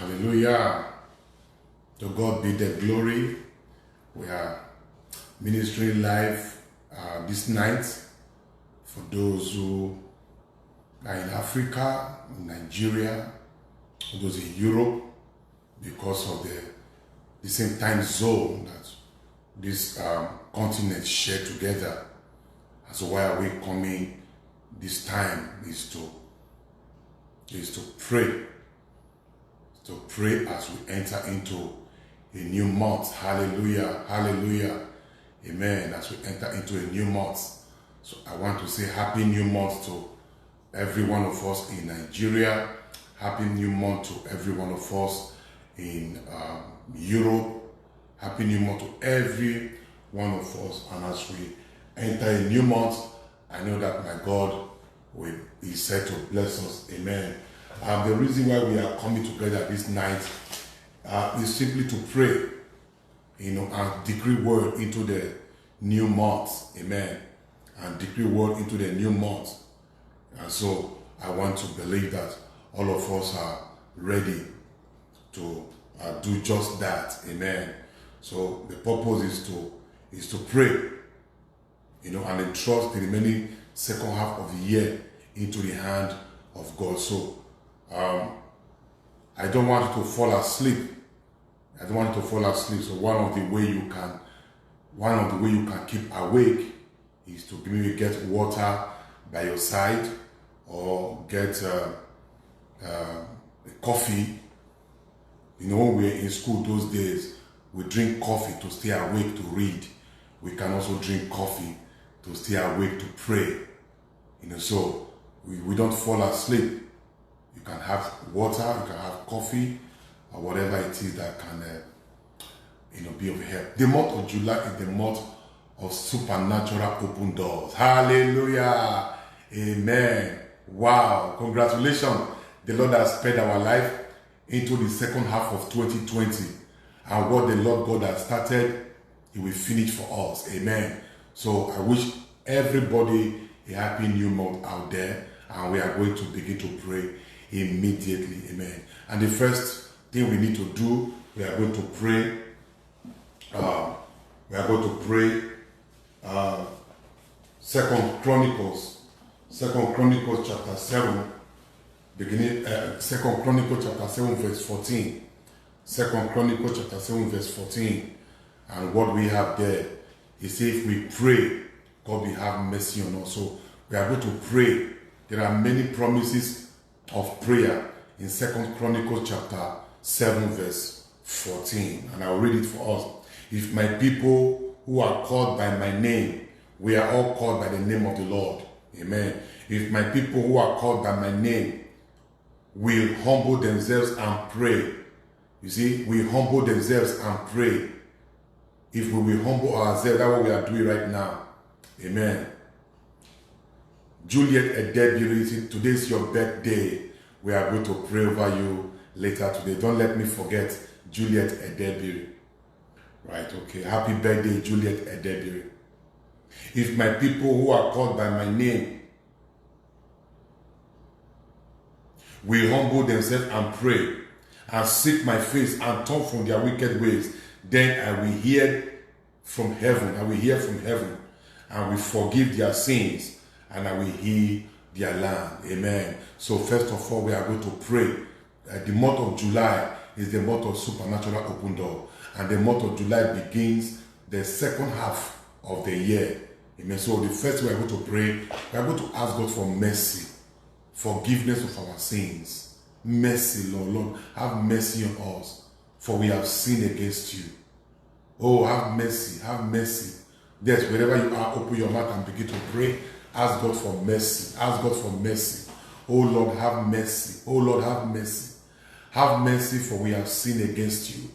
Hallelujah. To God be the glory. We are ministering live this night for those who are in Africa, in Nigeria, those in Europe, because of the same time zone that this continent share together. And so why are we coming this time is to pray. To pray as we enter into a new month. Hallelujah. Hallelujah. Amen. As we enter into a new month. So I want to say happy new month to every one of us in Nigeria. Happy new month to every one of us in Europe. Happy new month to every one of us. And as we enter a new month, I know that my God is set to bless us. Amen. The reason why we are coming together this night is simply to pray, and decree word into the new month. Amen. And decree word into the new month. And so I want to believe that all of us are ready to do just that. Amen. So the purpose is to pray, and entrust the remaining second half of the year into the hand of God. So I don't want you to fall asleep. I don't want you to fall asleep. So one of the way you can keep awake is to maybe get water by your side, or get coffee. When we were in school those days, we drink coffee to stay awake to read. We can also drink coffee to stay awake to pray. So we don't fall asleep. You can have water, you can have coffee, or whatever it is that can, be of help. The month of July is the month of supernatural open doors. Hallelujah. Amen. Wow. Congratulations. The Lord has spared our life into the second half of 2020. And what the Lord God has started, He will finish for us. Amen. So I wish everybody a happy new month out there. And we are going to begin to pray immediately. Amen. And the first thing we need to do, we are going to pray. Second Chronicles chapter 7, beginning. Second Chronicles chapter 7 verse 14. Second Chronicles chapter 7 verse 14. And what we have there is, if we pray, God will have mercy on us. So we are going to pray. There are many promises of prayer in Second Chronicles chapter 7 verse 14. And I'll read it for us. If my people who are called by my name, we are all called by the name of the Lord. Amen. If my people who are called by my name will humble themselves and pray. You see, we humble themselves and pray. If we will humble ourselves, that's what we are doing right now. Amen. Juliet Edebiri, today's your birthday. We are going to pray over you later today. Don't let me forget Juliet Edebiri. Right, okay. Happy birthday, Juliet Edebiri. If my people who are called by my name will humble themselves and pray and seek my face and turn from their wicked ways, then I will hear from heaven. I will hear from heaven and will forgive their sins, and I will heal their land. Amen. So first of all, we are going to pray. The month of July is the month of supernatural open door. And the month of July begins the second half of the year. Amen. So the first we are going to pray, we are going to ask God for mercy, forgiveness of our sins. Mercy, Lord. Lord, have mercy on us, for we have sinned against you. Oh, have mercy, have mercy. Yes, wherever you are, open your mouth and begin to pray. Ask God for mercy. Ask God for mercy. Oh Lord, have mercy. Oh Lord, have mercy. Have mercy, for we have sinned against you.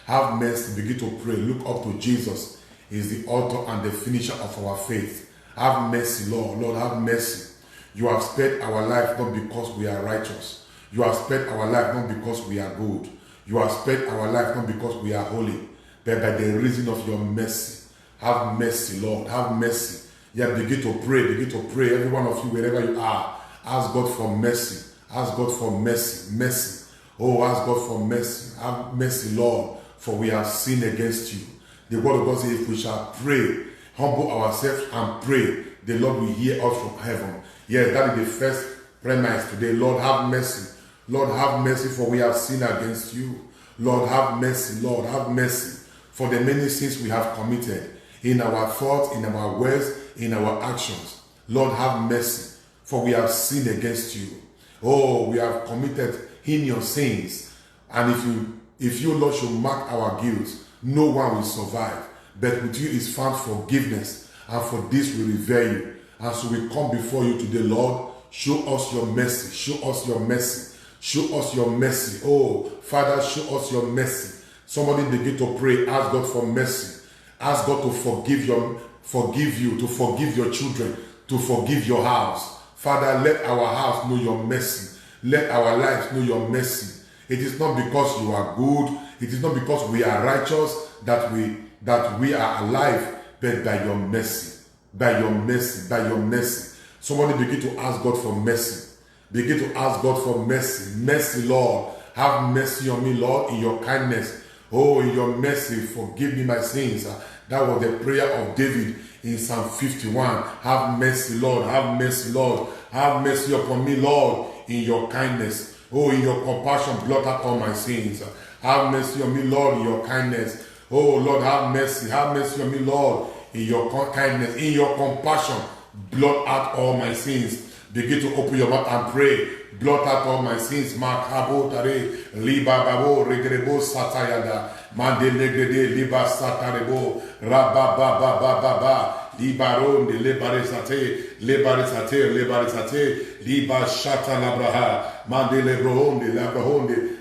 Have mercy. Begin to pray. Look up to Jesus. He is the author and the finisher of our faith. Have mercy, Lord. Lord, have mercy. You have spared our life not because we are righteous. You have spared our life not because we are good. You have spared our life not because we are holy, but by the reason of your mercy. Have mercy, Lord. Have mercy. Yeah, begin to pray. Begin to pray. Every one of you, wherever you are, ask God for mercy. Ask God for mercy. Mercy. Oh, ask God for mercy. Have mercy, Lord, for we have sinned against you. The word of God says, if we shall pray, humble ourselves and pray, the Lord will hear us from heaven. Yes, that is the first premise today. Lord, have mercy. Lord, have mercy, for we have sinned against you. Lord, have mercy. Lord, have mercy for the many sins we have committed in our thoughts, in our words, in our actions. Lord, have mercy, for we have sinned against you. Oh, we have committed heinous sins. And if you, Lord, should mark our guilt, no one will survive. But with you is found forgiveness, and for this we revere you. And so we come before you today, Lord. Show us your mercy. Show us your mercy. Show us your mercy. Oh, Father, show us your mercy. Somebody begin to pray. Ask God for mercy. Ask God to forgive you, to forgive your children, to forgive your house. Father, let our house know your mercy. Let our lives know your mercy. It is not because you are good. It is not because we are righteous that we are alive, but by your mercy. By your mercy. By your mercy. Somebody begin to ask God for mercy. Begin to ask God for mercy. Mercy, Lord. Have mercy on me, Lord, in your kindness. Oh, in your mercy, forgive me my sins. That was the prayer of David in Psalm 51. Have mercy, Lord. Have mercy, Lord. Have mercy upon me, Lord, in your kindness. Oh, in your compassion, blot out all my sins. Have mercy on me, Lord, in your kindness. Oh, Lord, have mercy. Have mercy on me, Lord, in your kindness. In your compassion, blot out all my sins. Begin to open your mouth and pray. Blot out all my sins. Makabo tare, liba babo, regrebo satayada, mande legrede, liba satarebo, rabababababa, libaron de lebarisate, liba shata labraha, mande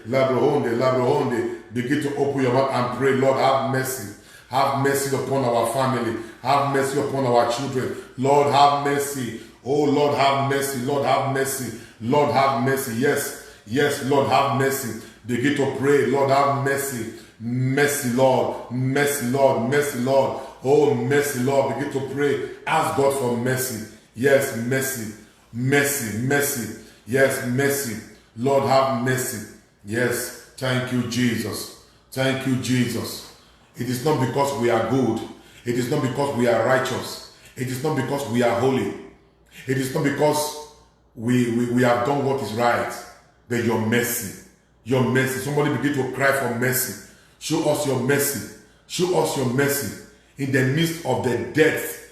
labrohonde. Begin to open your mouth and pray. Lord, have mercy. Have mercy upon our family. Have mercy upon our children. Lord, have mercy. Oh, Lord, have mercy. Lord, have mercy. Lord, have mercy. Yes, Lord, have mercy. Begin to pray. Lord, have mercy. Mercy, Lord. Mercy, Lord. Mercy, Lord. Oh, mercy, Lord. Begin to pray. Ask God for mercy. Yes, mercy. Mercy, mercy. Yes, mercy. Lord, have mercy. Yes, thank you, Jesus. Thank you, Jesus. It is not because we are good. It is not because we are righteous. It is not because we are holy. It is not because we have done what is right, but your mercy. Your mercy. Somebody begin to cry for mercy. Show us your mercy. Show us your mercy. In the midst of the death,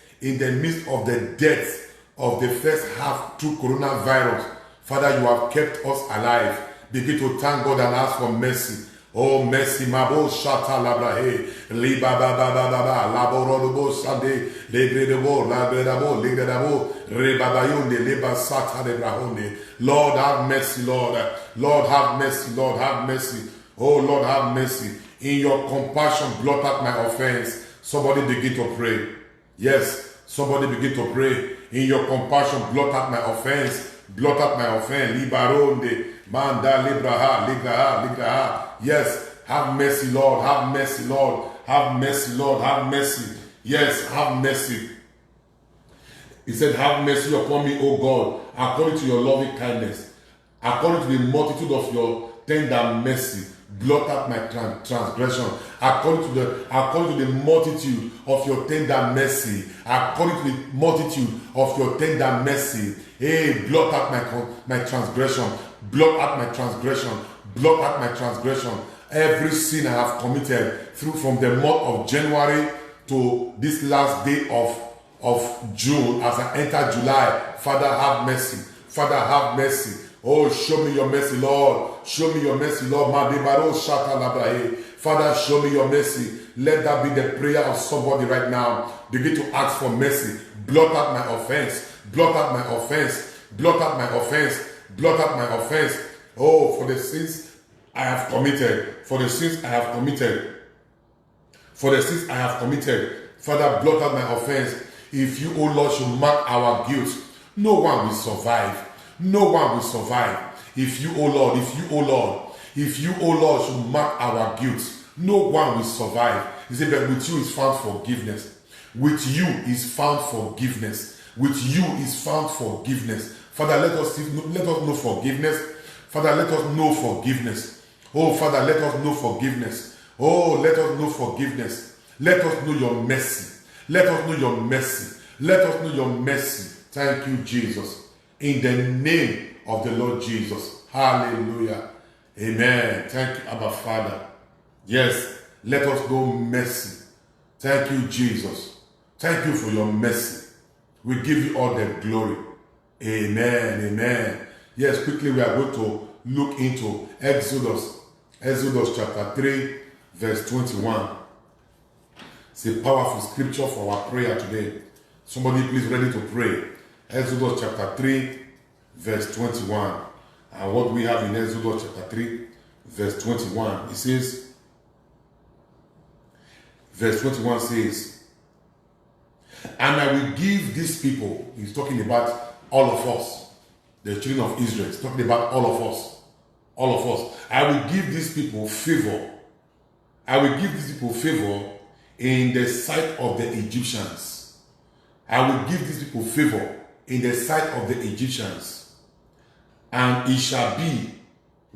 of the first half through coronavirus, Father, you have kept us alive. Begin to thank God and ask for mercy. Oh, mercy, mabo shata labrahe, liba baba laborobo sande, legredabo, rebabayonde, leba sata lebrahonde. Lord, have mercy, Lord. Lord, have mercy, Lord, have mercy. Oh, Lord, have mercy. In your compassion, blot out my offense. Somebody begin to pray. Yes, somebody begin to pray. In your compassion, blot out my offense. Blot out my offense. Libaronde, manda, ligraha. Yes, have mercy, Lord. Have mercy, Lord. Have mercy, Lord. Have mercy. Yes, have mercy. He said, have mercy upon me, O God, according to your loving kindness, according to the multitude of your tender mercy. Blot out my transgression according to the multitude of your tender mercy. According to the multitude of your tender mercy. Hey, blot out my transgression. Blot out my transgression. Blot out my transgression. Every sin I have committed from the month of January to this last day of June, as I enter July. Father, have mercy. Father, have mercy. Oh, show me your mercy, Lord. Show me your mercy, Lord. Father, show me your mercy. Let that be the prayer of somebody right now. Begin to ask for mercy. Blot out my offense. Blot out my offense. Blot out my offense. Blot out my offense. Oh, for the sins I have committed. For the sins I have committed. For the sins I have committed. Father, blot out my offense. If you, oh Lord, should mark our guilt, no one will survive. No one will survive. If you, oh Lord, should mark our guilt, no one will survive. He said, but with you is found forgiveness. With you is found forgiveness. With you is found forgiveness. Father, let us know forgiveness. Father, let us know forgiveness. Oh, Father, let us know forgiveness. Oh, let us know forgiveness. Let us know your mercy. Let us know your mercy. Let us know your mercy. Thank you, Jesus. In the name of the Lord Jesus. Hallelujah. Amen. Thank you, Abba Father. Yes, let us know mercy. Thank you, Jesus. Thank you for your mercy. We give you all the glory. Amen. Amen. Yes, quickly we are going to look into Exodus chapter 3, verse 21. It's a powerful scripture for our prayer today. Somebody please ready to pray. Exodus chapter 3, verse 21. And what we have in Exodus chapter 3, verse 21, it says, verse 21 says, and I will give these people, he's talking about all of us, the children of Israel, he's talking about all of us, I will give these people favor. I will give these people favor in the sight of the Egyptians. I will give these people favor in the sight of the Egyptians. And it shall be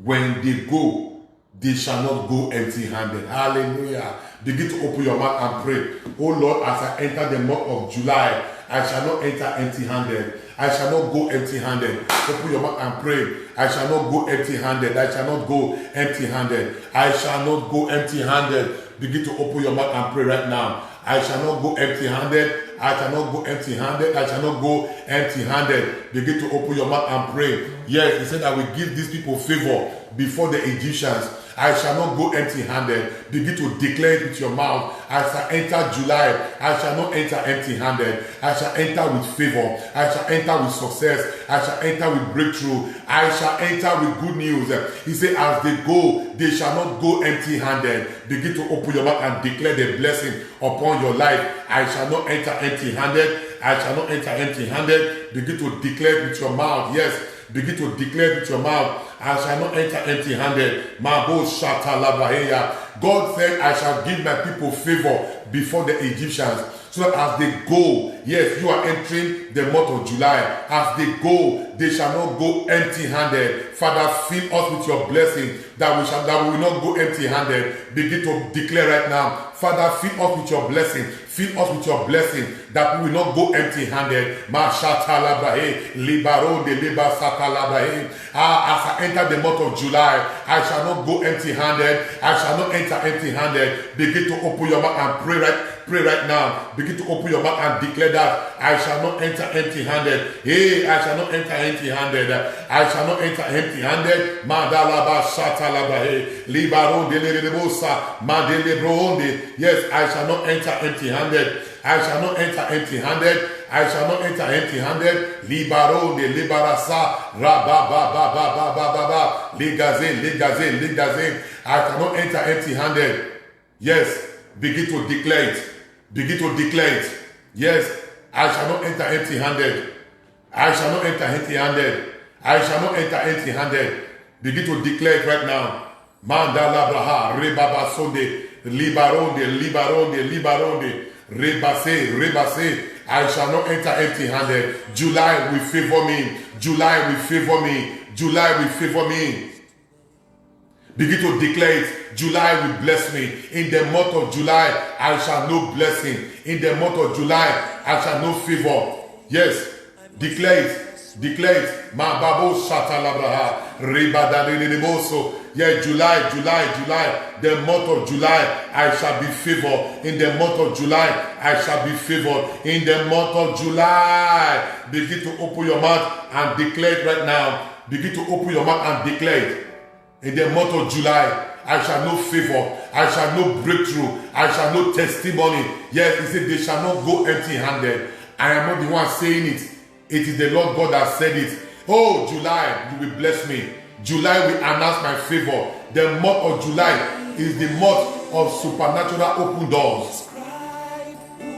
when they go, they shall not go empty-handed. Hallelujah. Begin to open your mouth and pray. Oh Lord, as I enter the month of July, I shall not enter empty-handed. I shall not go empty-handed. Open your mouth and pray. I shall not go empty-handed. I shall not go empty-handed. I shall not go empty-handed. Begin to open your mouth and pray right now. I shall not go empty-handed. I shall not go empty-handed. I shall not go empty-handed. Begin to open your mouth and pray. Yes, he said, I will give these people favor before the Egyptians. I shall not go empty-handed. Begin to declare it with your mouth. I shall enter July. I shall not enter empty-handed. I shall enter with favor. I shall enter with success. I shall enter with breakthrough. I shall enter with good news. He said, as they go, they shall not go empty-handed. Begin to open your mouth and declare the blessing upon your life. I shall not enter empty-handed. I shall not enter empty-handed. Begin to declare it with your mouth. Yes. Begin to declare it with your mouth. I shall not enter empty-handed. God said, I shall give my people favor before the Egyptians. So that as they go, yes, you are entering the month of July. As they go, they shall not go empty-handed. Father, fill us with your blessing that we will not go empty-handed. Begin to declare right now. Father, fill us with your blessing. Fill us with your blessing that we will not go empty-handed. As I enter the month of July, I shall not go empty-handed. I shall not enter empty-handed. Begin to open your mouth and pray right now. Begin to open your mouth and declare that I shall not enter empty-handed. Hey, I shall not enter empty-handed. I shall not enter empty-handed. Madalaba Shatalabahe. Libaron de Lebosa. Madelebronde. Yes, I shall not enter empty-handed. I shall not enter empty-handed. I shall not enter empty-handed. Libaro de Libarasa. Rabba. Ligaze. I cannot enter empty-handed. Yes, begin to declare it. Begin to declare it. Yes, I shall not enter empty-handed. I shall not enter empty-handed. I shall not enter empty-handed. Begin to declare it right now. Mandala Braha, Rebaba Sonde, Libaronde, Rebase. I shall not enter empty-handed. July will favor me. July will favor me. July will favor me. Begin to declare it. July will bless me. In the month of July, I shall know blessing. In the month of July, I shall know favor. Yes, declare it. Declare it. Ma babo shatalabraha. Ribadalileboso. Yeah, July. The month of July, I shall be favored. In the month of July, I shall be favored. In the month of July. Begin to open your mouth and declare it right now. Begin to open your mouth and declare it. In the month of July, I shall know favor. I shall know breakthrough. I shall know testimony. Yes, he said they shall not go empty-handed. I am not the one saying it. It is the Lord God that said it. Oh, July, you will bless me. July will announce my favor. The month of July is the month of supernatural open doors.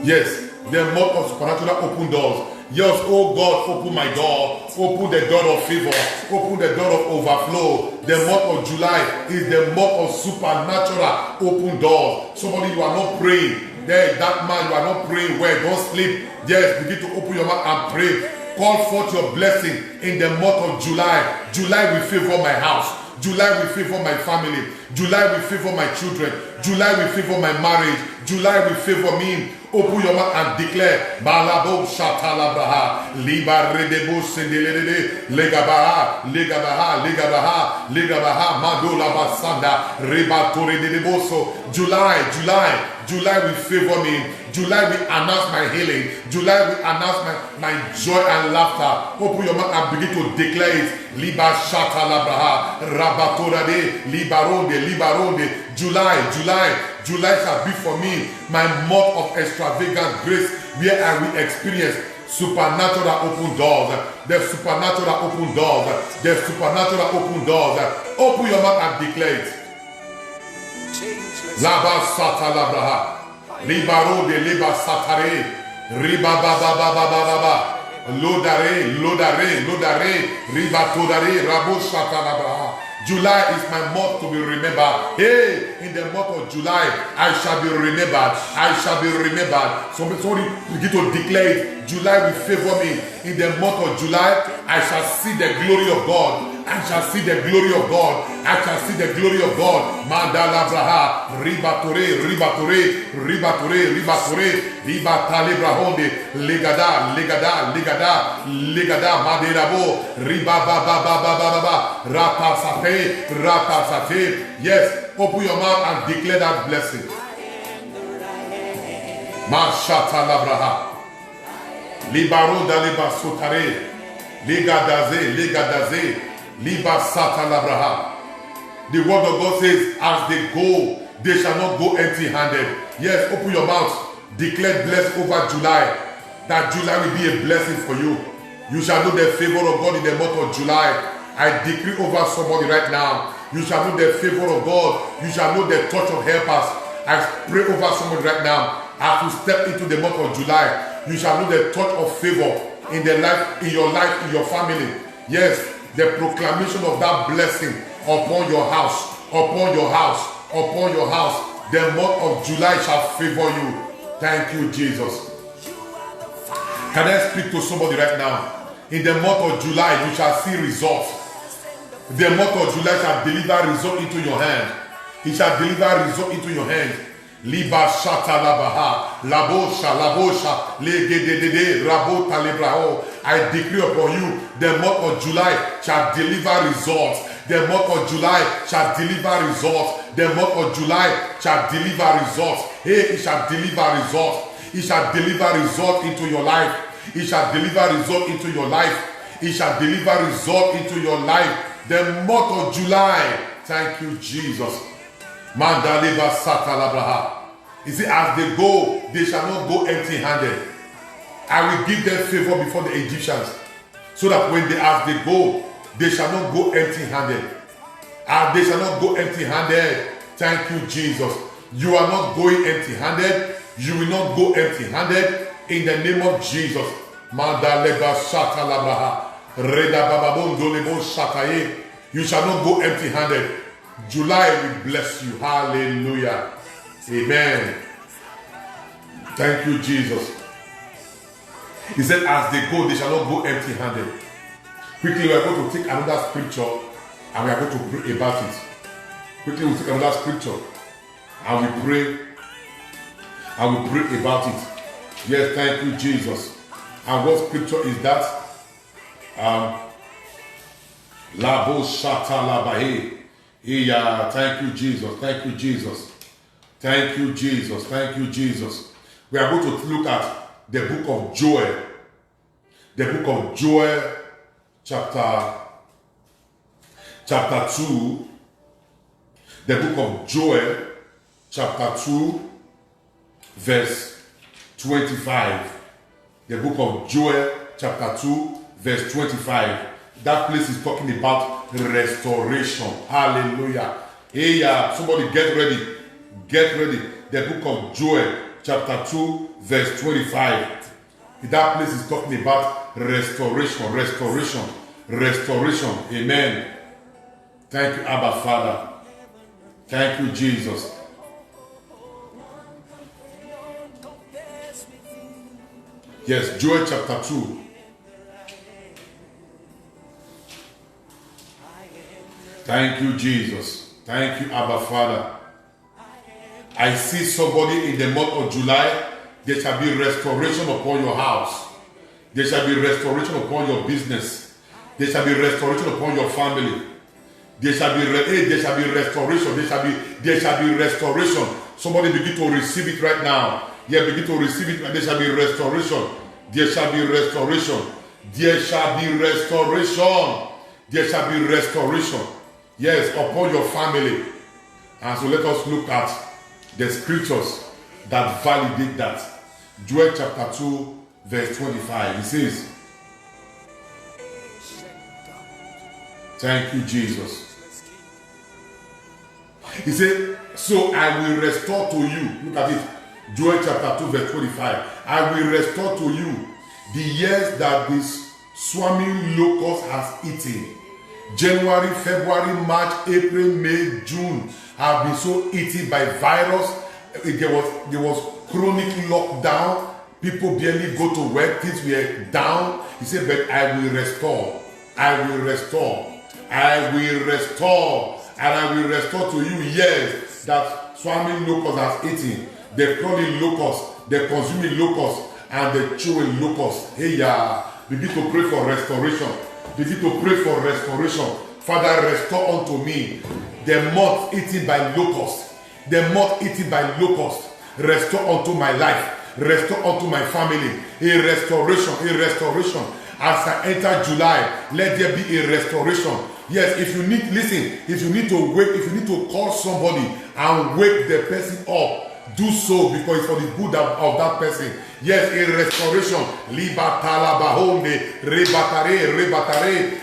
Yes, the month of supernatural open doors. Yes, oh God, open my door. Open the door of favor. Open the door of overflow. The month of July is the month of supernatural open doors. Somebody, you are not praying. There, that man, you are not praying well. Don't sleep. Yes, begin to open your mouth and pray. call forth your blessing in the month of July. July will favor my house. July will favor my family. July will favor my children. July will favor my marriage. July will favor me. Open your mouth and declare. Malabo shatalabraha. Liba redebo sendelede. Legabaha. Legabaha. Legabaha. Legabaha. Madola basanda. Reba toredeboso. July will favor me. July will announce my healing. July will announce my joy and laughter. Open your mouth and begin to declare it. Liba shata labraha. Rabatorade. Libaronde. July shall be for me my month of extravagant grace, where I will experience supernatural open doors. The supernatural open doors. The supernatural open doors. Open your mouth and declare it. Laba sata labraha. Libaro de liba satare. Riba baba baba baba. Lodare. Riba todare. Rabo sata labraha. July is my month to be remembered. Hey, in the month of July, I shall be remembered. Somebody begin to declare it. July will favor me. In the month of July, I shall see the glory of God. I shall see the glory of God. Mandala braha, ribatore, ribatale brahonde, legada, maderabo, ribaba, rata sate. Yes, open your mouth and declare that blessing. Mashata labraha. Libaro daliba sotare. Legadaze. Liba sata labraha. The word of God says, as they go, they shall not go empty-handed. Yes, open your mouth. Declare blessed over July. That July will be a blessing for you. You shall know the favor of God in the month of July. I decree over somebody right now. You shall know the favor of God. You shall know the touch of helpers. I pray over somebody right now. As you step into the month of July, you shall know the touch of favor in your life, in your family. Yes, the proclamation of that blessing upon your house. The month of July shall favor you. Thank you, Jesus. Can I speak to somebody right now? In the month of July, you shall see results. The month of July shall deliver result into your hand. It shall deliver result into your hand. Liba shata labaha, labosha, legedede, rabota lebraho. I decree upon you, the month of July shall deliver results. The month of July shall deliver results. The month of July shall deliver results. Hey, it shall deliver results. It shall deliver result into your life. It shall deliver result into your life. It shall deliver result into your life. The month of July. Thank you, Jesus. Mandaleba satalabraha. You see, as they go, they shall not go empty-handed. I will give them favor before the Egyptians, so that as they go, they shall not go empty-handed. They shall not go empty-handed. Thank you, Jesus. You are not going empty-handed. You will not go empty-handed in the name of Jesus. Mandaleba satalabraha. Reda bababondo lebo shataye. You shall not go empty-handed. July will bless you. Hallelujah. Amen. Thank you, Jesus. He said, as they go, they shall not go empty-handed. Quickly, we are going to take another scripture and we are going to pray about it. Quickly, we'll take another scripture and we pray. And we pray about it. Yes, thank you, Jesus. And what scripture is that? Labo shata labahe. Yeah, thank you, Jesus. Thank you, Jesus. Thank you, Jesus. Thank you, Jesus. We are going to look at the book of Joel. The book of Joel, chapter 2. The book of Joel, chapter 2, verse 25. The book of Joel, chapter 2, verse 25. That place is talking about restoration. Hallelujah. Hey, somebody get ready. Get ready. The book of Joel, chapter 2, verse 25. That place is talking about restoration. Restoration. Amen. Thank you, Abba Father. Thank you, Jesus. Yes, Joel chapter 2. Thank you, Jesus. Thank you, Abba Father. I see somebody in the month of July. There shall be restoration upon your house. There shall be restoration upon your business. There shall be restoration upon your family. There shall be restoration. There shall be restoration. Somebody begin to receive it right now. Yeah, begin to receive it. There shall be restoration. There shall be restoration. There shall be restoration. There shall be restoration. Yes, upon your family. And so let us look at the scriptures that validate that. Joel chapter 2, verse 25. It says, thank you, Jesus. He said, so I will restore to you. Look at it. Joel chapter 2, verse 25. I will restore to you the years that this swarming locust has eaten. January, February, March, April, May, June have been so eaten by virus. There was chronic lockdown. People barely go to work. Things were down. He said, but I will restore. I will restore. I will restore. And I will restore to you years that swarming locust has eaten. The crawling locust, the consuming locust, and the chewing locust. Hey, begin to pray for restoration. Begin to pray for restoration. Father, restore unto me the moth eaten by locusts. The moth eaten by locusts. Restore unto my life. Restore unto my family. A restoration. A restoration. As I enter July, let there be a restoration. Yes, if you need, listen, if you need to wake, if you need to call somebody and wake the person up, do so because it's for the good of that person. Yes, a restoration. Libatala bahonde, rebatare,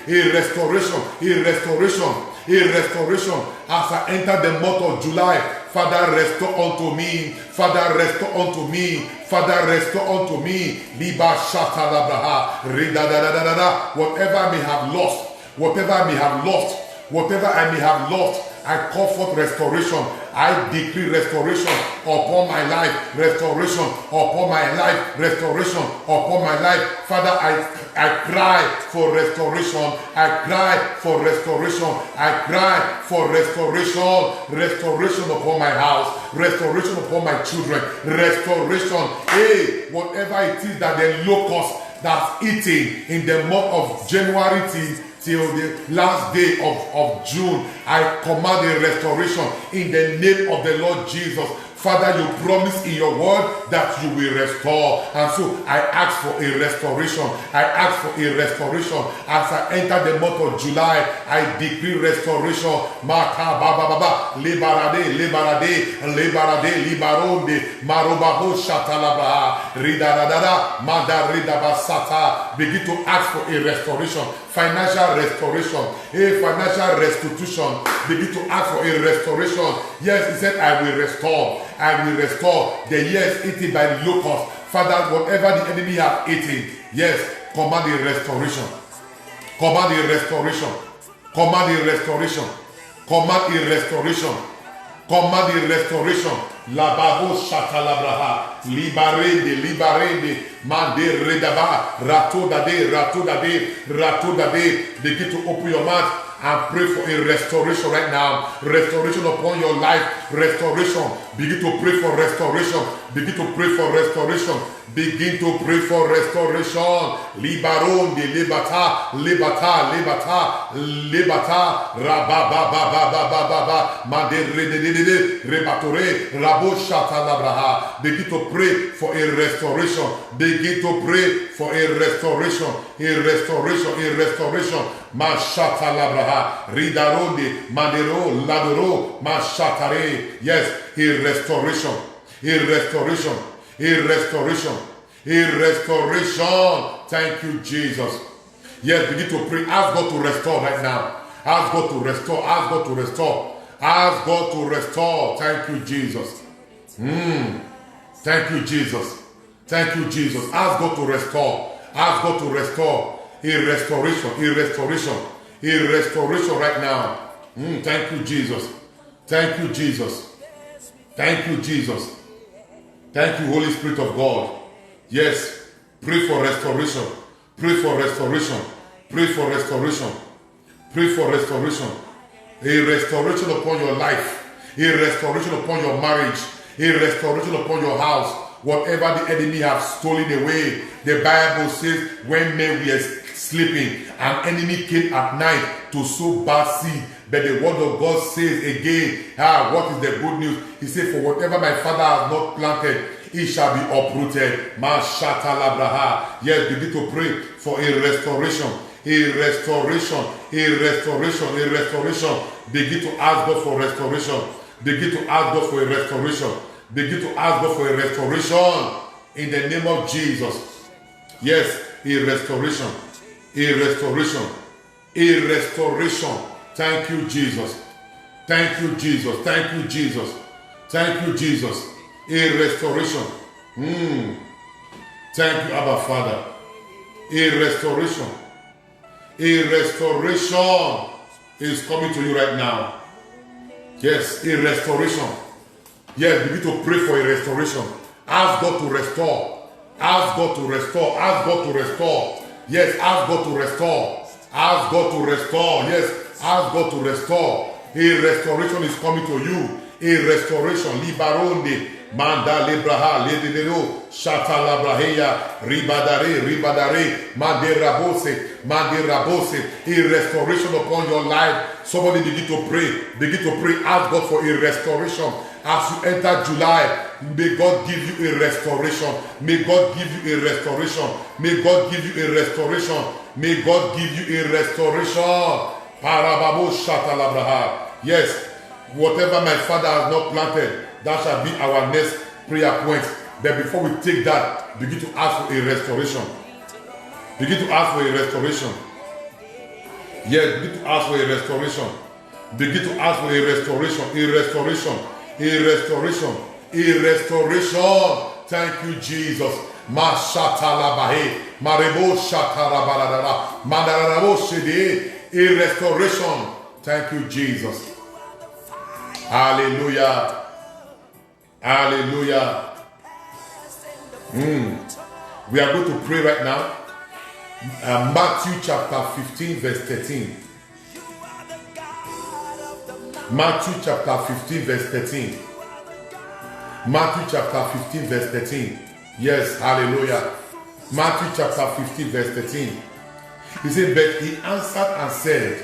a restoration, a restoration, a restoration. As I enter the month of July, Father, restore unto me. Father, restore unto me. Father, restore unto me. Liba shatalabraha, redadadadada. Whatever I may have lost, whatever I may have lost, whatever I may have lost, I call forth restoration. I decree restoration upon my life, restoration upon my life, restoration upon my life. Father, I cry for restoration. I cry for restoration. I cry for restoration. Restoration upon my house, restoration upon my children, restoration. Hey, whatever it is that the locust that's eating in the month of January till the last day of June, I command a restoration in the name of the Lord Jesus. Father, you promise in your word that you will restore. And so I ask for a restoration. I ask for a restoration. As I enter the month of July, I decree restoration. Maka baba baba, liberade, liberade, liberade, libaronde, marobabo shatalaba, ridaradada, mandaridabasata. Begin to ask for a restoration. Financial restoration, a financial restitution. Begin to ask for a restoration. Yes, he said, I will restore. I will restore the years eaten by locusts. Father, whatever the enemy have eaten, yes, command a restoration. Command a restoration. Command a restoration. Command a restoration. Command a restoration. Lababo shatalabraha, libarende, mande redaba, ratodade. Begin to open your mouth and pray for a restoration right now. Restoration upon your life. Restoration. Begin to pray for restoration. Begin to pray for restoration. Begin to pray for restoration. Libaronde, lebata, rababa, mande rebatore, raboshatalabraha. Begin to pray for a restoration. Begin to pray for a restoration. A restoration. Mashatalabraha, ridaronde, mandero, ladoro, mashatare. Yes, a restoration. A restoration. A restoration. A restoration. Thank you, Jesus. Yes, begin to pray. Ask God to restore right now. Ask God to restore. Ask God to restore. Ask God to restore. Thank you, Jesus. Thank you, Jesus. Thank you, Jesus. Ask God to restore. Ask God to restore. A restoration. A restoration. A restoration right now. Thank you, Jesus. Thank you, Jesus. Thank you, Jesus. Thank you, Holy Spirit of God. Yes, pray for restoration. Pray for restoration. Pray for restoration. Pray for restoration. A restoration upon your life. A restoration upon your marriage. A restoration upon your house. Whatever the enemy has stolen away. The Bible says when men were sleeping, an enemy came at night to sow bad seed. But the word of God says again, what is the good news? He said, for whatever my Father has not planted, it shall be uprooted. Yes, begin to pray for a restoration. A restoration. A restoration. A restoration. Begin to ask God for restoration. Begin to ask God for a restoration. Begin to ask God for a restoration. In the name of Jesus. Yes, a restoration. A restoration. A restoration. Thank you, Jesus. Thank you, Jesus. Thank you, Jesus. Thank you, Jesus. A restoration. Thank you, Abba Father. A restoration. A restoration is coming to you right now. Yes, a restoration. Yes, begin to pray for a restoration. Ask God to restore. Ask God to restore. Ask God to restore. Yes, ask God to restore. Ask God to restore. Yes, ask God to restore. A restoration is coming to you. A restoration. Libaronde. Manda libraha. Ledidero. Shata labraheya. Ribadare. Maderabose. A restoration upon your life. Somebody begin to pray. Begin to pray. Ask God for a restoration. As you enter July, may God give you a restoration. May God give you a restoration. May God give you a restoration. May God give you a restoration. Parababo Shatalabraha. Yes, whatever my Father has not planted, that shall be our next prayer point. But before we take that, begin to ask for a restoration. Begin to ask for a restoration. Yes, begin to ask for a restoration. Begin to ask for a restoration. A restoration. A restoration. A restoration. Thank you, Jesus. Mashatalabahe. Marebo Shatarabarara. Mandarabo Shede. A restoration. Thank you, Jesus. Hallelujah. Hallelujah. We are going to pray right now. Matthew chapter 15 verse 13. Matthew chapter 15 verse 13. Matthew chapter 15 verse 13. Yes, hallelujah. Matthew chapter 15 verse 13. He said, but he answered and said,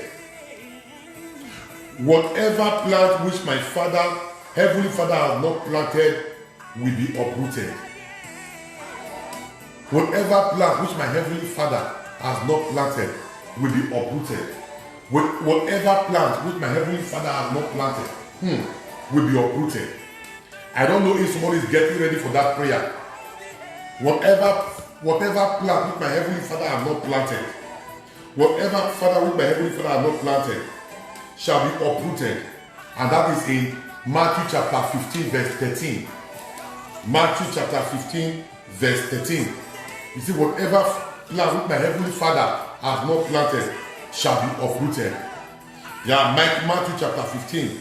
whatever plant which my Father, Heavenly Father has not planted will be uprooted. Whatever plant which my Heavenly Father has not planted will be uprooted. Whatever plant which my Heavenly Father has not planted will be uprooted. I don't know if somebody is getting ready for that prayer. Whatever plant which my Heavenly Father has not planted, whatever Father which my Heavenly Father has not planted shall be uprooted. And that is in Matthew chapter 15 verse 13. Matthew chapter 15 verse 13. You see, whatever plant which my Heavenly Father has not planted shall be uprooted. Yeah, Matthew chapter 15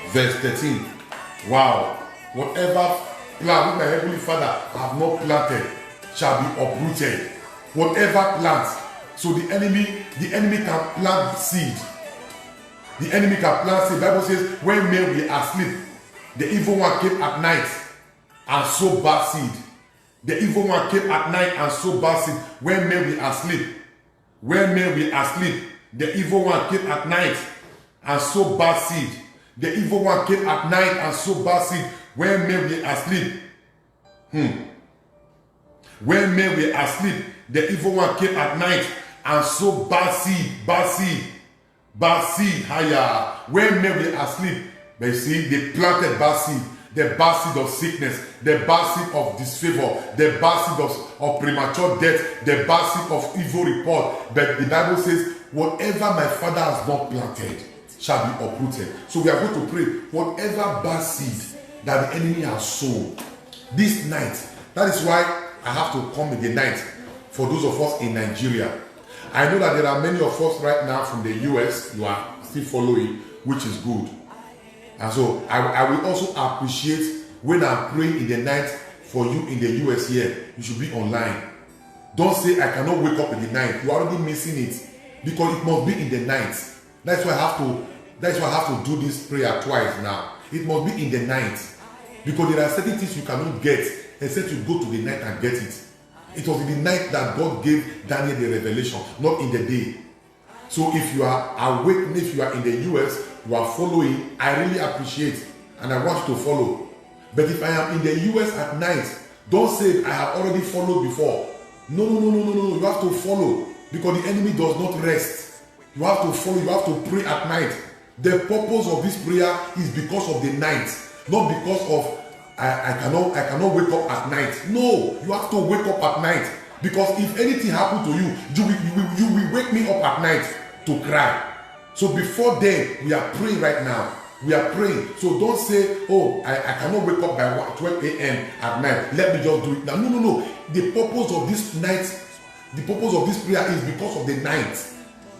verse 13. Wow. Whatever plant which my Heavenly Father has not planted shall be uprooted. Whatever plant. So the enemy can plant seed. The enemy can plant seed. The Bible says, when men were asleep, the evil one came at night and sowed bad seed. The evil one came at night and sowed bad seed. When men were asleep. When men were asleep, the evil one came at night and sowed bad seed. The evil one came at night and sowed bad seed. When men were asleep. When men were asleep, the evil one came at night and sowed bad seed. Higher. When men were asleep, they see they planted bad seed. The bad seed of sickness, the bad seed of disfavor, the bad seed of premature death, the bad seed of evil report. But the Bible says, whatever my Father has not planted shall be uprooted. So we are going to pray, whatever bad seed that the enemy has sown this night. That is why I have to come in the night for those of us in Nigeria. I know that there are many of us right now from the US, you are still following, which is good. And so I will also appreciate when I'm praying in the night for you in the US here. You should be online. Don't say I cannot wake up in the night. You are already missing it, because it must be in the night. That's why I have to do this prayer twice now. It must be in the night. Because there are certain things you cannot get except you go to the night and get it. It was in the night that God gave Daniel the revelation, not in the day. So if you are awake, if you are in the US, you are following, I really appreciate and I want you to follow. But if I am in the US at night, don't say I have already followed before. No. You have to follow because the enemy does not rest. You have to follow, you have to pray at night. The purpose of this prayer is because of the night, not because of I cannot wake up at night. No, you have to wake up at night because if anything happens to you, you will wake me up at night to cry. So before then, we are praying right now. We are praying. So don't say, oh, I cannot wake up by 12 a.m. at night. Let me just do it now. No. The purpose of this night, the purpose of this prayer is because of the night.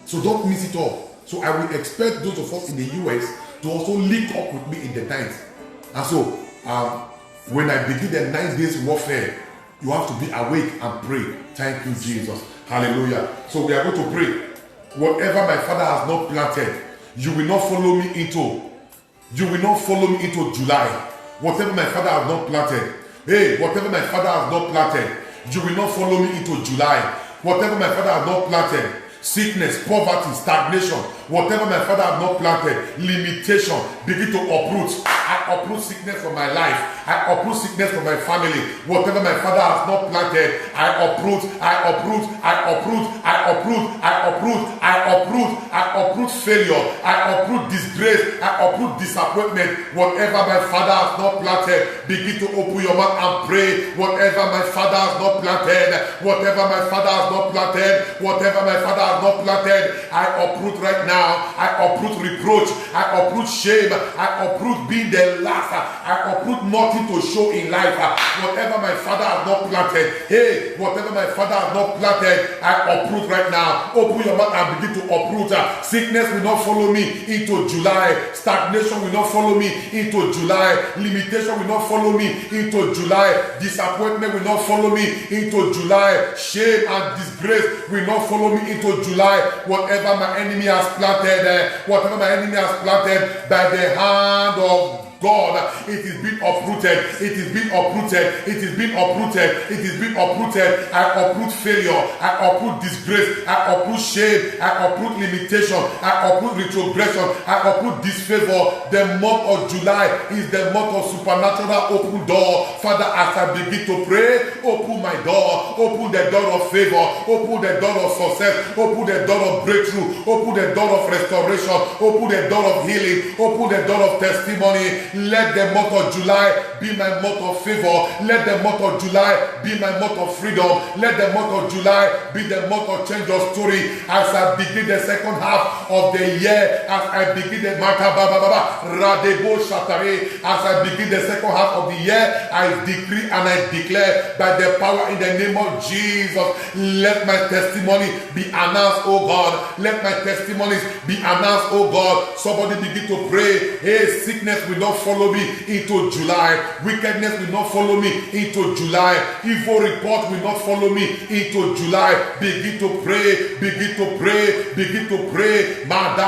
So don't miss it up. So I will expect those of us in the US to also link up with me in the night. And so when I begin the 9 days warfare, you have to be awake and pray. Thank you, Jesus. Hallelujah. So we are going to pray. Whatever my Father has not planted, you will not follow me into. You will not follow me into July. Whatever my Father has not planted. Hey, whatever my Father has not planted, you will not follow me into July. Whatever my Father has not planted, sickness, poverty, stagnation, whatever my Father has not planted, limitation, begin to uproot. I uproot sickness from my life. I uproot sickness from my family. Whatever my Father has not planted, I uproot failure. I uproot disgrace. I uproot disappointment. Whatever my Father has not planted, begin to open your mouth and pray. Whatever my Father has not planted, whatever my Father has not planted, whatever my Father has not planted, I uproot right now. I uproot reproach. I uproot shame. I uproot being the last. I uproot nothing to show in life. Whatever my Father has not planted, hey, whatever my Father has not planted, I uproot right now. Open your mouth and begin to uproot. Sickness will not follow me into July. Stagnation will not follow me into July. Limitation will not follow me into July. Disappointment will not follow me into July. Shame and disgrace will not follow me into July. Whatever my enemy has planted, by the hand of God, it is being uprooted. It is being uprooted. It is being uprooted. It is being uprooted. I uproot failure. I uproot disgrace. I uproot shame. I uproot limitation. I uproot retrogression. I uproot disfavor. The month of July is the month of supernatural open door. Father, as I begin to pray, open my door. Open the door of favor. Open the door of success. Open the door of breakthrough. Open the door of restoration. Open the door of healing. Open the door of testimony. Let the month of July be my month of favor. Let the month of July be my month of freedom. Let the month of July be the month of change of story. As I begin the second half of the year, as I begin the as I begin the second half of the year, I decree and I declare by the power in the name of Jesus, let my testimony be announced, oh God. Let my testimonies be announced, oh God. Somebody begin to pray. Hey, sickness will not follow me into July. Wickedness will not follow me into July. Evil report will not follow me into July. Begin to pray. Begin to pray. Begin to pray. Begin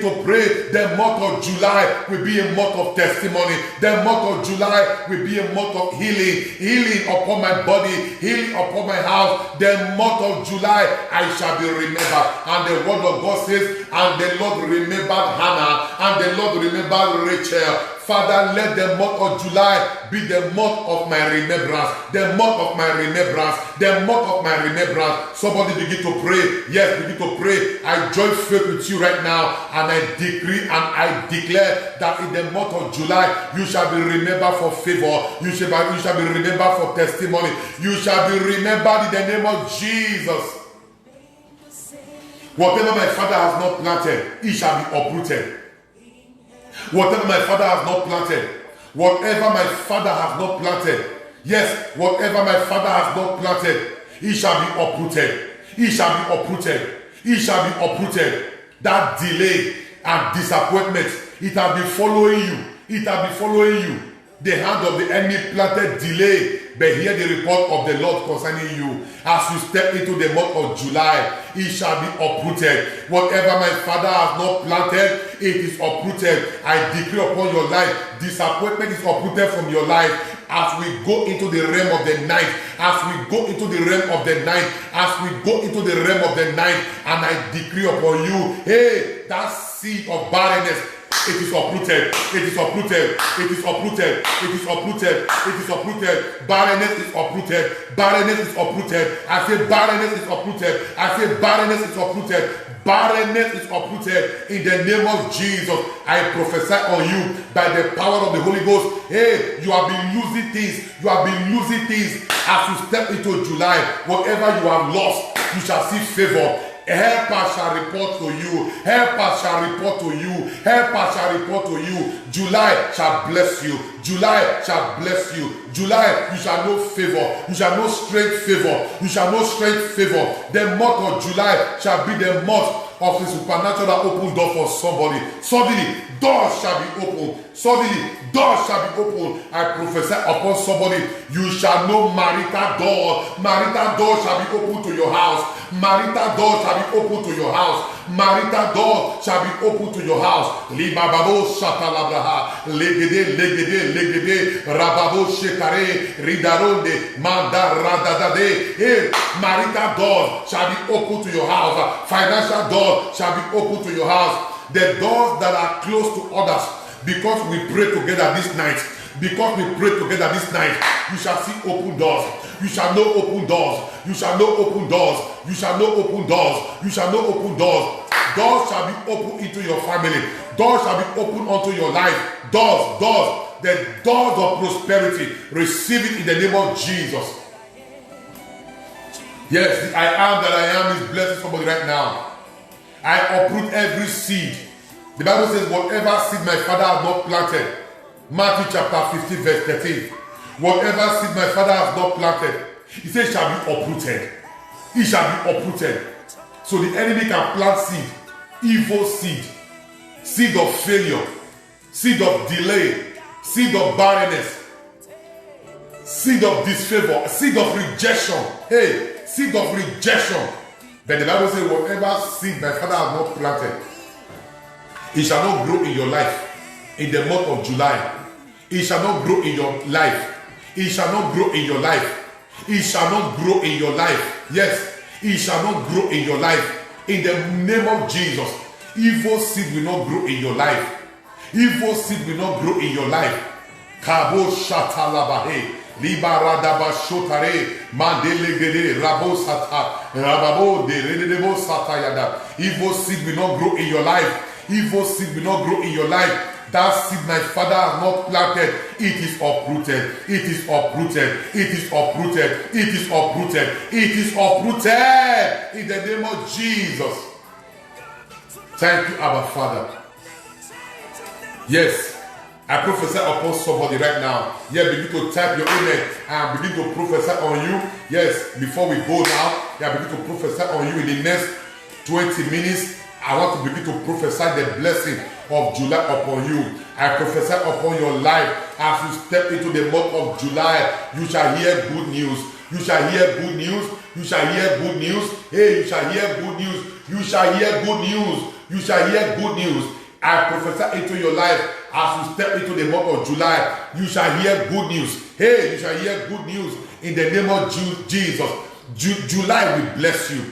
to pray. The month of July will be a month of testimony. The month of July will be a month of healing. Healing upon my body. Healing upon my house. The month of July I shall be remembered. And the word of God says, and the Lord remembered Hannah, and the Lord remembered Rachel. Father, let the month of July be the month of my remembrance. The month of my remembrance. The month of my remembrance. Somebody begin to pray. Yes, begin to pray. I join faith with you right now, and I decree and I declare that in the month of July, you shall be remembered for favor. You shall be remembered for testimony. You shall be remembered in the name of Jesus. Whatever my Father has not planted, it shall be uprooted. Whatever my Father has not planted, whatever my Father has not planted, yes, whatever my Father has not planted, it shall be uprooted. It shall be uprooted. It shall be uprooted. That delay and disappointment, it has been following you. It has been following you. The hand of the enemy planted delay, but hear the report of the Lord concerning you. As you step into the month of July, it shall be uprooted. Whatever my father has not planted, it is uprooted. I decree upon your life, disappointment is uprooted from your life. As we go into the realm of the night, as we go into the realm of the night, as we go into the realm of the night, and I decree upon you, hey, that seed of barrenness, it is uprooted, it is uprooted, it is uprooted, it is uprooted, it is uprooted. Barrenness is uprooted, barrenness is uprooted. I say barrenness is uprooted, I say barrenness is uprooted. Barrenness is uprooted in the name of Jesus. I prophesy on you by the power of the Holy Ghost. Hey, you have been losing things. You have been losing things. As you step into July, whatever you have lost, you shall see favor. Helper shall report to you. Helper shall report to you. Helper shall report to you. July shall bless you. July shall bless you. July, you shall know favor. You shall know strength favor. You shall know strength favor. The month of July shall be the month of the supernatural open door for somebody. Suddenly, doors shall be opened. Suddenly, doors shall be opened. I prophesy upon somebody, you shall know marital doors. Marital doors shall be opened to your house. Marital doors shall be opened to your house. Marital doors shall be opened to your house. Libababo shatalabraha. Legede, legede, legede. Rababo shekare. Ridaronde. Manda radadade. Hey, marital doors shall be opened to your house. Financial doors shall be opened to your house. The doors that are closed to others, because we pray together this night, because we pray together this night, you shall see open doors. You shall know open doors. You shall know open doors. You shall know open doors. You shall know open doors. Doors shall be opened into your family. Doors shall be opened unto your life. Doors, doors, the doors of prosperity. Receive it in the name of Jesus. Yes, the I am that I am is blessing somebody right now. I uproot every seed. The Bible says, whatever seed my father has not planted. Matthew chapter 15 verse 13. Whatever seed my father has not planted, he says shall be uprooted. It shall be uprooted. So the enemy can plant seed, evil seed, seed of failure, seed of delay, seed of barrenness, seed of disfavor, seed of rejection. Hey, seed of rejection. But the Bible says, whatever seed my father has not planted, it shall not grow in your life in the month of July. It shall not grow in your life. It shall not grow in your life. It shall not grow in your life. Yes, it shall not grow in your life. In the name of Jesus, evil seed will not grow in your life. Evil seed will not grow in your life. Kabo shatalabahe. Libaradaba shotare mandelegede rabo sata rababo de redebo satayada. Evil seed will not grow in your life. Evil seed will not grow in your life. That seed my father has not planted, it is uprooted. It is uprooted. It is uprooted. It is uprooted. It is uprooted in the name of Jesus. Thank you, Abba Father. Yes. I prophesy upon somebody right now. Yeah, begin to type your amen and begin to prophesy on you. Yes, before we go now, yeah, begin to prophesy on you in the next 20 minutes. I want to begin to prophesy the blessing of July upon you. I prophesy upon your life as you step into the month of July. You shall hear good news. You shall hear good news. You shall hear good news. Hey, you shall hear good news. You shall hear good news. You shall hear good news. I prophesy into your life as you step into the month of July. You shall hear good news. Hey, you shall hear good news in the name of Jesus. July will bless you.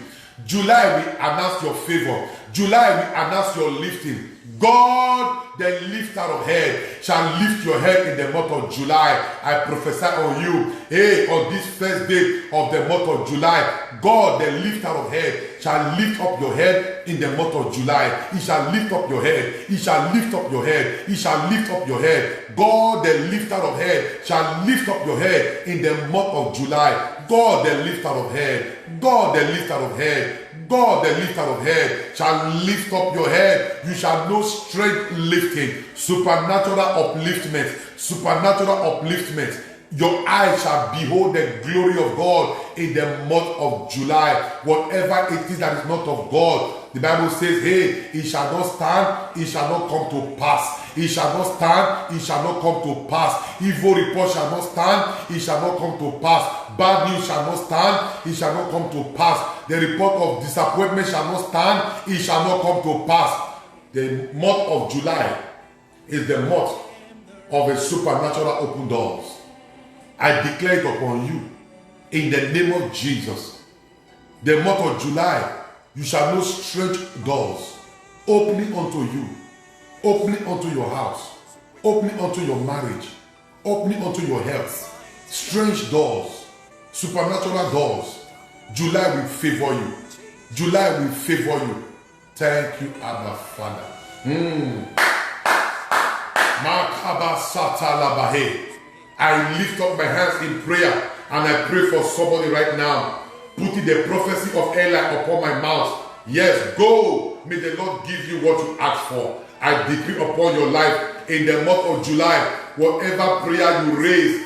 July will announce your favor. July will announce your lifting. God, the lifter of head, shall lift your head in the month of July. I prophesy on you, hey, on this first day of the month of July, God, the lifter of head, shall lift up your head in the month of July. He shall lift up your head. He shall lift up your head. He shall lift up your head. God, the lifter of head, shall lift up your head in the month of July. God, the lifter of head. God, the lifter of head. God, the lifter of head, shall lift up your head. You shall know strength lifting, supernatural upliftment, supernatural upliftment. Your eyes shall behold the glory of God in the month of July. Whatever it is that is not of God, the Bible says, hey, it shall not stand, it shall not come to pass. It shall not stand, it shall not come to pass. Evil report shall not stand, it shall not come to pass. Bad news shall not stand, it shall not come to pass. The report of disappointment shall not stand, it shall not come to pass. The month of July is the month of a supernatural open doors. I declare it upon you in the name of Jesus. The month of July, you shall know strange doors opening unto you, opening unto your house, opening unto your marriage, opening unto your health. Strange doors, supernatural doors. July will favor you. July will favor you. Thank you, Abba Father. I lift up my hands in prayer and I pray for somebody right now, putting the prophecy of Eli upon my mouth. Yes, go. May the Lord give you what you ask for. I decree upon your life in the month of July, whatever prayer you raise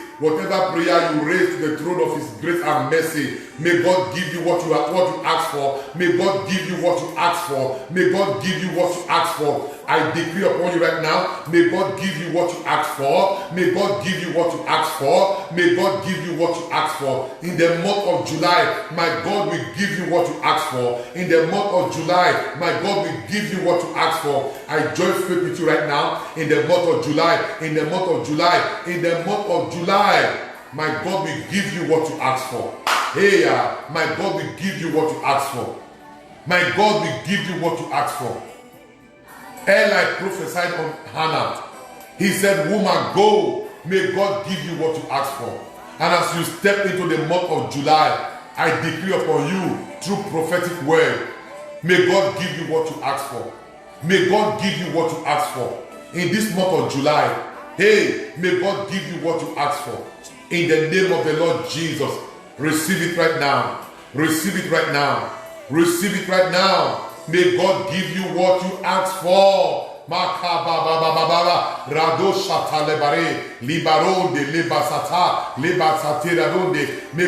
to the throne of His grace and mercy, may God give you what you ask for. May God give you what you ask for. May God give you what you ask for. I decree upon you right now, may God give you what you ask for. May God give you what you ask for. May God give you what you ask for. In the month of July, my God will give you what you ask for. In the month of July, my God will give you what you ask for. I join faith with you right now. In the month of July, in the month of July, in the month of July, my God will give you what you ask for. Hey, my God will give you what you ask for. My God will give you what you ask for. Eli prophesied on Hannah. He said, woman, go. May God give you what you ask for. And as you step into the month of July, I decree upon you through prophetic word, may God give you what you ask for. May God give you what you ask for. In this month of July, hey, may God give you what you ask for. In the name of the Lord Jesus, receive it right now. Receive it right now. Receive it right now. May God give you what you ask for. May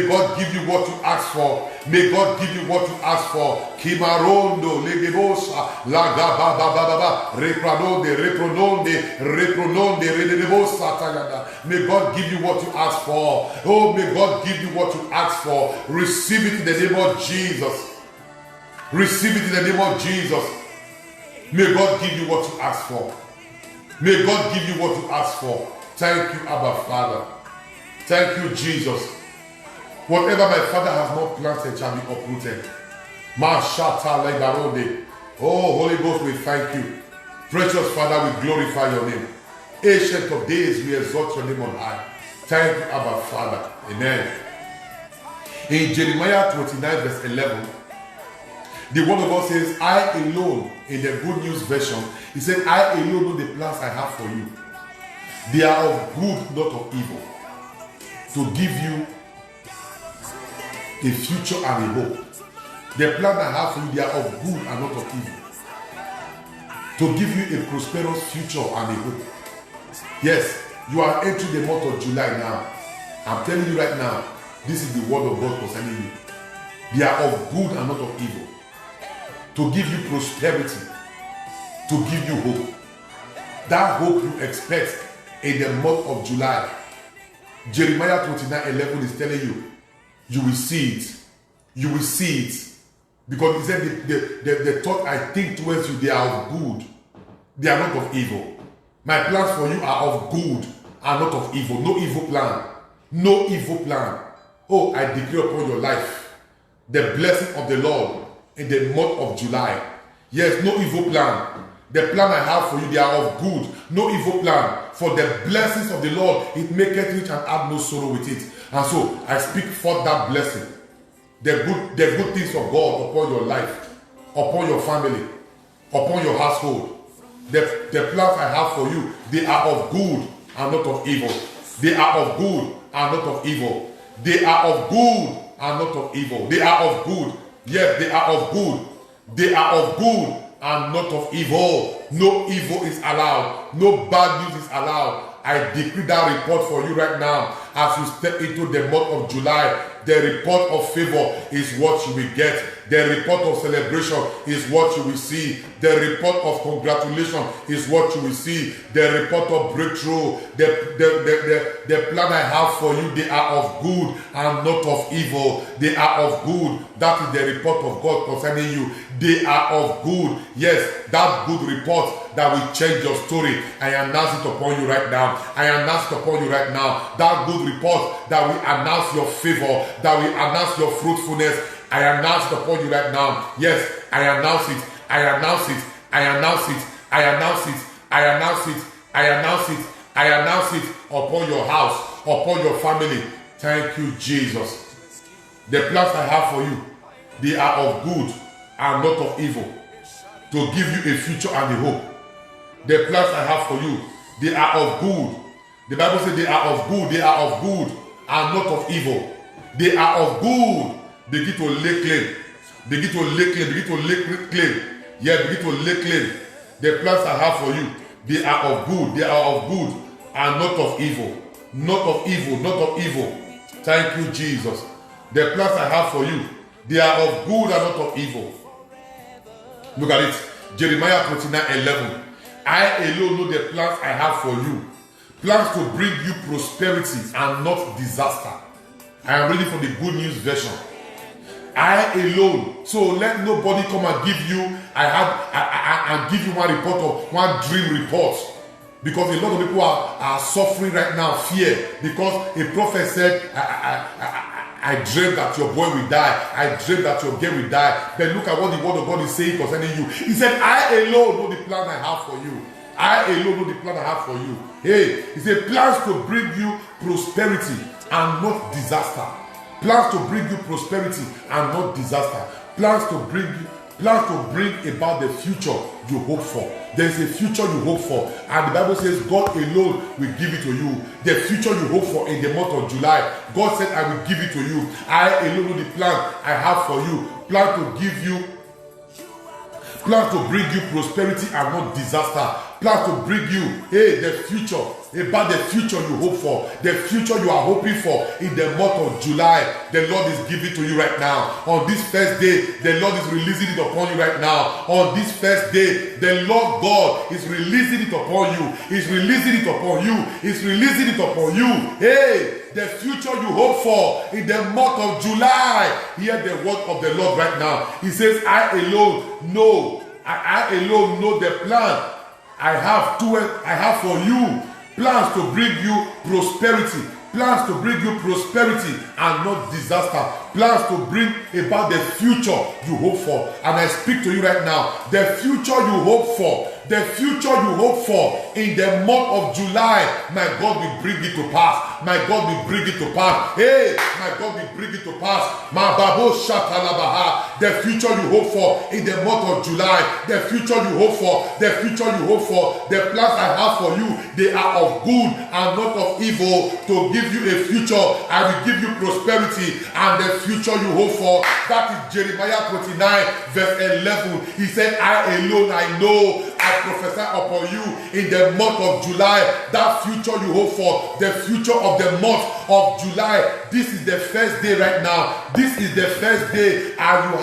God give you what you ask for. May God give you what you ask for. Kimarondo, legebosa, lagababababa, reprononde, redebosa tagada. May God give you what you ask for. Oh, may God give you what you ask for. Receive it in the name of Jesus. Receive it in the name of Jesus. May God give you what you ask for. May God give you what you ask for. Thank you, Abba Father. Thank you, Jesus. Whatever my Father has not planted shall be uprooted. Oh, Holy Ghost, we thank you. Precious Father, we glorify your name. Ancient of days, we exalt your name on high. Thank you, Abba Father. Amen. In Jeremiah 29 verse 11, the word of God says, I alone, in the Good News version, he said, I alone know the plans I have for you. They are of good, not of evil, to give you a future and a hope. The plan I have for you, they are of good and not of evil, to give you a prosperous future and a hope. Yes, you are entering the month of July now. I'm telling you right now, this is the word of God concerning you. They are of good and not of evil, to give you prosperity, to give you hope. That hope you expect in the month of July. Jeremiah 29:11 is telling you, you will see it. You will see it. Because he said, the thought I think towards you, they are of good. They are not of evil. My plans for you are of good and not of evil. No evil plan. No evil plan. Oh, I decree upon your life the blessing of the Lord in the month of July. Yes, no evil plan. The plan I have for you, they are of good. No evil plan. For the blessings of the Lord, it maketh rich and add no sorrow with it. And so, I speak for that blessing. The good things of God upon your life, upon your family, upon your household. The plans I have for you, they are of good and not of evil. They are of good and not of evil. They are of good and not of evil. They are of good. Yes, they are of good. They are of good and not of evil. No evil is allowed. No bad news is allowed. I decree that report for you right now. As you step into the month of July, the report of favor is what you will get. The report of celebration is what you will see. The report of congratulation is what you will see. The report of breakthrough, the plan I have for you, they are of good and not of evil. They are of good. That is the report of God concerning you. They are of good. Yes, that good report that will change your story. I announce it upon you right now. I announce it upon you right now. That good report that will announce your favor, that will announce your fruitfulness. I announce it upon you right now. Yes, I announce it. I announce it. I announce it. I announce it. I announce it. I announce it. I announce it upon your house, upon your family. Thank you, Jesus. The plans I have for you, they are of good and not of evil, to give you a future and a hope. The plans I have for you, they are of good. The Bible says they are of good. They are of good and not of evil. They are of good. Begin to lay claim. Begin to lay claim. Begin to lay claim. Yeah, begin to lay claim. The plans I have for you, they are of good. They are of good and not of evil. Not of evil. Not of evil. Thank you, Jesus. The plans I have for you, they are of good and not of evil. Look at it. Jeremiah 29:11. I alone know the plans I have for you. Plans to bring you prosperity and not disaster. I am reading from the Good News Version. I alone. So let nobody come and give you. I give you one report of one dream report. Because a lot of people are suffering right now, fear. Because a prophet said, I dreamed that your boy will die. I dreamed that your girl will die. But look at what the word of God is saying concerning you. He said, I alone know the plan I have for you. I alone know the plan I have for you. Hey, he said, plans to bring you prosperity and not disaster. Plans to bring you prosperity and not disaster. Plans to bring about the future you hope for. There is a future you hope for, and the Bible says God alone will give it to you. The future you hope for in the month of July, God said, I will give it to you. I alone know the plan I have for you. Plan to give you, plan to bring you prosperity and not disaster. Plan to bring you, the future, about the future you hope for, the future you are hoping for in the month of July. The Lord is giving to you right now. On this first day, the Lord is releasing it upon you right now. On this first day, the Lord God is releasing it upon you. He's releasing it upon you. He's releasing it upon you. Hey, the future you hope for in the month of July. Hear the word of the Lord right now. He says, I alone know. I alone know the plan I have for you. Plans to bring you prosperity. Plans to bring you prosperity and not disaster. Plans to bring about the future you hope for. And I speak to you right now. The future you hope for. The future you hope for in the month of July. My God will bring it to pass. My God will bring it to pass. Hey, my God will bring it to pass. My Babo Shatalabaha. The future you hope for in the month of July. The future you hope for. The future you hope for. The plans I have for you, they are of good and not of evil, to give you a future. I will give you prosperity and the future you hope for. That is Jeremiah 29 verse 11. He said, I alone, I know. I prophesy upon you in the month of July, that future you hope for, the future of the month of July. This is the first day right now. This is the first day, and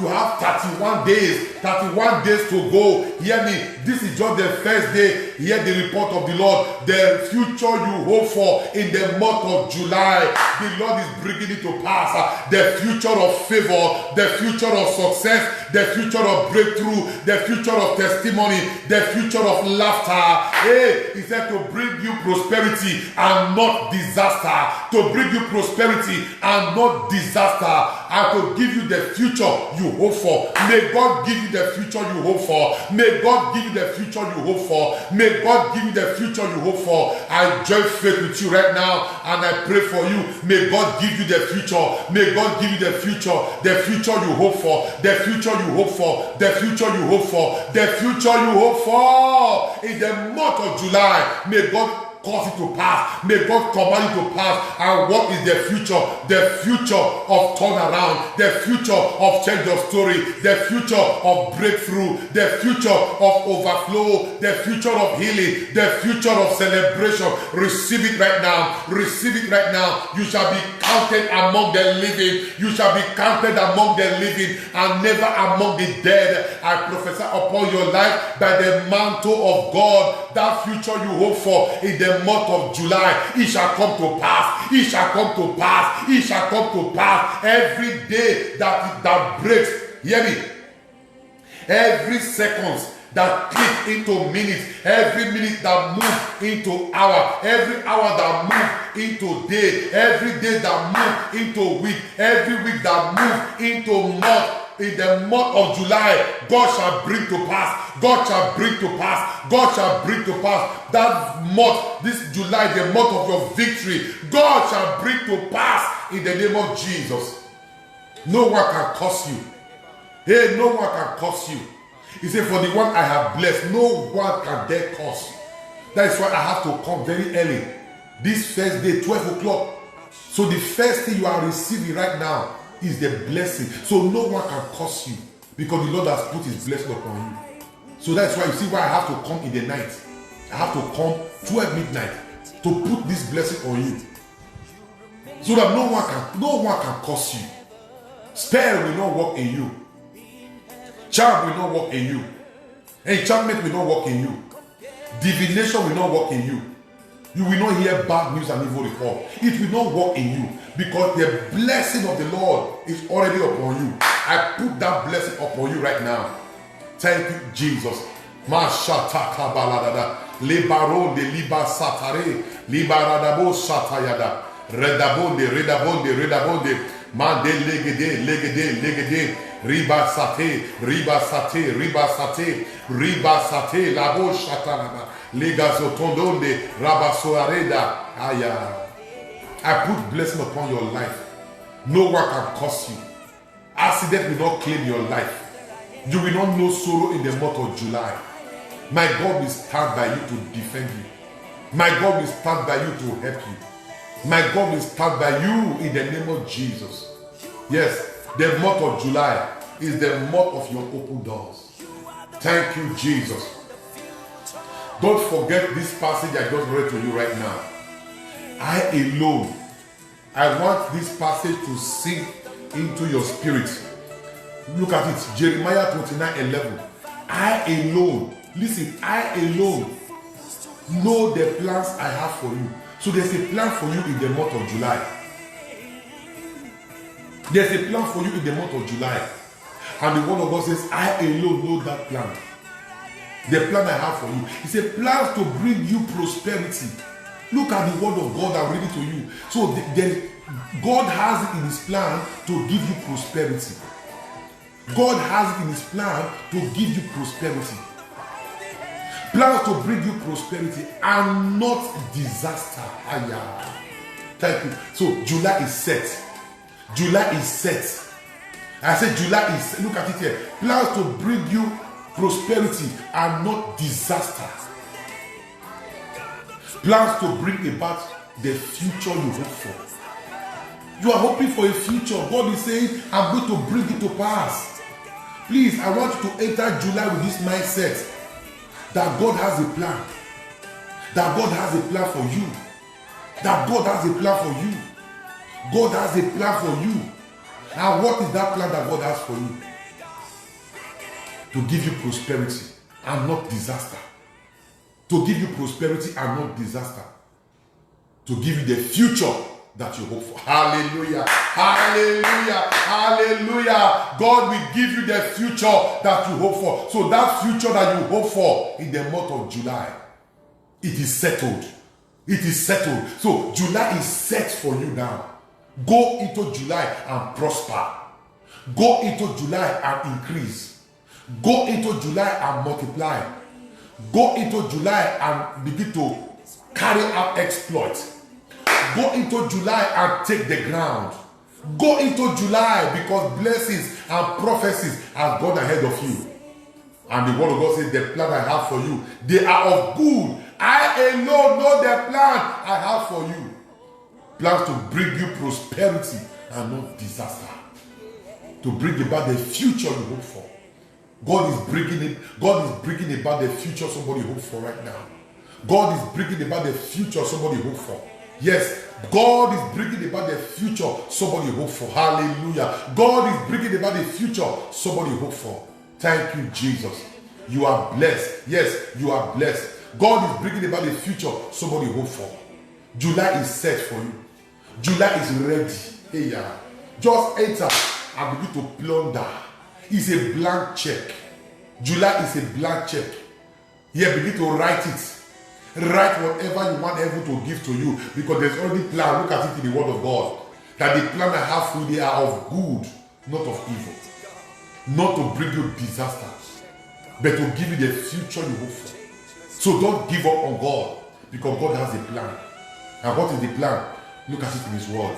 you have 31 days. 31 days to go. Hear me. This is just the first day. Hear the report of the Lord. The future you hope for in the month of July, the Lord is bringing it to pass. The future of favor, the future of success, the future of breakthrough, the future of testimony, the future of laughter. Hey, he said to bring you prosperity and not disaster. To bring you prosperity and not disaster. And to give you the future you hope for. May God give you the future you hope for. May God give you the future you hope for. May God give you the future you hope for. I join faith with you right now and I pray for you. May God give you the future. May God give you the future you hope for, the future you hope for, the future you hope for, the future you hope for in the month of July. May God cause it to pass. May God command it to pass. And what is the future? The future of turnaround, the future of change of story, the future of breakthrough, the future of overflow, the future of healing, the future of celebration. Receive it right now. Receive it right now. You shall be counted among the living. You shall be counted among the living and never among the dead. I prophesy upon your life by the mantle of God, that future you hope for in the month of July, it shall come to pass. It shall come to pass. It shall come to pass. Every day that breaks, hear me, every seconds that click into minutes, every minute that moves into hour, every hour that moves into day, every day that moves into week, every week that moves into month. In the month of July, God shall bring to pass. God shall bring to pass. God shall bring to pass that month, this July, the month of your victory. God shall bring to pass in the name of Jesus. No one can curse you. Hey, no one can curse you. He said, for the one I have blessed, no one can dare curse you. That is why I have to come very early. This first day, 12 o'clock. So the first thing you are receiving right now is the blessing. So no one can curse you because the Lord has put his blessing upon you. So that's why you see why I have to come in the night. I have to come 12 midnight to put this blessing on you. So that no one can curse you. Spell will not work in you. Charm will not work in you. Enchantment will not work in you. Divination will not work in you. You will not hear bad news and evil report. It will not work in you because the blessing of the Lord is already upon you. I put that blessing upon you right now. Thank you, Jesus. Mashataka baladada. Lebaronde liba satare. Libaradabo satayada. Redabonde. Mande legede. Riba sate, labo shatanaba. Legazotondonde, rabasoareda. Aya. I put blessing upon your life. No one can curse you. Accident will not claim your life. You will not know sorrow in the month of July. My God will stand by you to defend you. My God will stand by you to help you. My God will stand by you in the name of Jesus. Yes, the month of July is the month of your open doors. Thank you, Jesus. Don't forget this passage I just read to you right now. I alone. I want this passage to sink into your spirit. Look at it. Jeremiah 29:11. I alone. Listen, I alone know the plans I have for you. So there's a plan for you in the month of July. There's a plan for you in the month of July. And the word of God says, I alone know that plan. The plan I have for you. It's a plan to bring you prosperity. Look at the word of God I'm reading to you. So God has it in his plan to give you prosperity. God has it in his plan to give you prosperity. Plans to bring you prosperity and not disaster. Thank you. So July is set. July is set. I said July is, look at it here. Plans to bring you prosperity and not disaster. Plans to bring about the future you hope for. You are hoping for a future. God is saying, I'm going to bring it to pass. Please, I want you to enter July with this mindset that God has a plan. That God has a plan for you. That God has a plan for you. God has a plan for you. And what is that plan that God has for you? To give you prosperity and not disaster. To give you prosperity and not disaster. To give you the future that you hope for. Hallelujah. Hallelujah. Hallelujah. God will give you the future that you hope for. So that future that you hope for in the month of July, it is settled. It is settled. So July is set for you now. Go into July and prosper. Go into July and increase. Go into July and multiply. Go into July and begin to carry out exploits. Go into July and take the ground. Go into July because blessings and prophecies have gone ahead of you. And the word of God says, the plan I have for you, they are of good. I alone know the plan I have for you. Plans to bring you prosperity and not disaster. To bring about the future you hope for. God is bringing about the future somebody hope for right now. God is bringing about the future somebody hope for. Yes, God is bringing about the future somebody hope for. Hallelujah. God is bringing about the future somebody hope for. Thank you, Jesus. You are blessed. Yes, you are blessed. God is bringing about the future somebody hope for. July is set for you. July is ready. Hey, yeah. Just enter and begin to plunder. It's a blank check. July is a blank check. Yeah, begin to write it. Write whatever you want heaven to give to you, because there's already plan. Look at it in the word of God. That the plan I have for you, they are of good, not of evil. Not to bring you disaster, but to give you the future you hope for. So don't give up on God, because God has a plan. And what is the plan? Look at it in his word.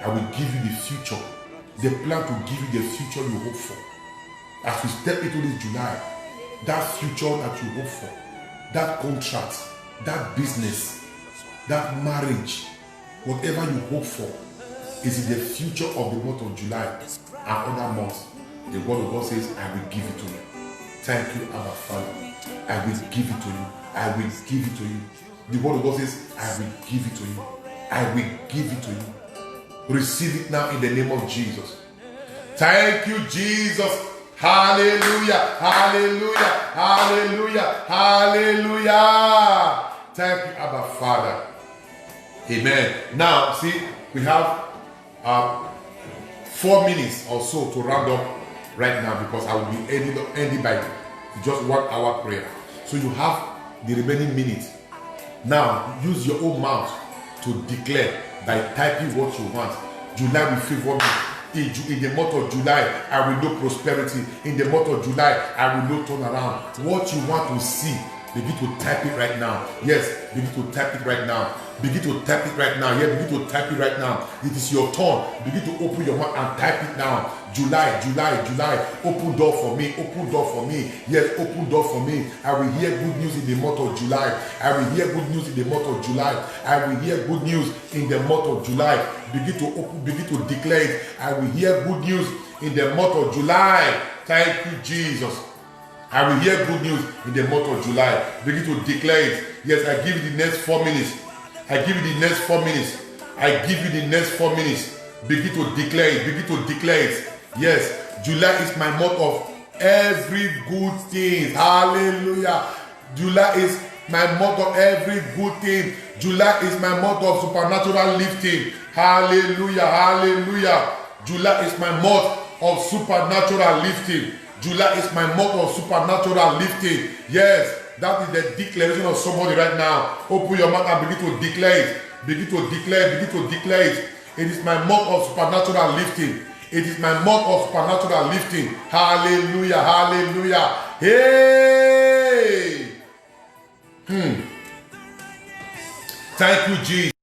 I will give you the future. The plan to give you the future you hope for. As we step into this July, that future that you hope for, that contract, that business, that marriage, whatever you hope for, is in the future of the month of July and other months. The word of God says, I will give it to you. Thank you, Abba Father. I will give it to you. I will give it to you. The word of God says, I will give it to you. I will give it to you. Receive it now in the name of Jesus. Thank you, Jesus. Hallelujah. Hallelujah. Hallelujah. Hallelujah. Thank you, Abba Father. Amen. Now, see, we have 4 minutes or so to round up right now, because I will be ending by just 1 hour prayer. So you have the remaining minutes. Now, use your own mouth to declare by typing what you want. July will favor me. In the month of July, I will know prosperity. In the month of July, I will know turnaround. What you want to see, begin to type it right now. Yes, begin to type it right now. Begin to type it right now. Yeah, begin to type it right now. It is your turn. Begin to open your mouth and type it now. July, July, July. Open door for me. Open door for me. Yes, open door for me. I will hear good news in the month of July. I will hear good news in the month of July. I will hear good news in the month of July. Begin to open, begin to declare it. I will hear good news in the month of July. Thank you, Jesus. I will hear good news in the month of July. Begin to declare it. Yes, I give you the next 4 minutes. I give you the next 4 minutes. I give you the next 4 minutes. Begin to declare it. Begin to declare it. Yes, July is my month of every good thing. Hallelujah. July is my month of every good thing. July is my month of supernatural lifting. Hallelujah. Hallelujah. July is my month of supernatural lifting. July is my month of supernatural lifting. Yes, that is the declaration of somebody right now. Open your mouth and begin to declare it. Begin to declare, begin to declare it. It is my month of supernatural lifting. It is my month of supernatural lifting. Hallelujah, hallelujah. Hey! Thank you, Jesus.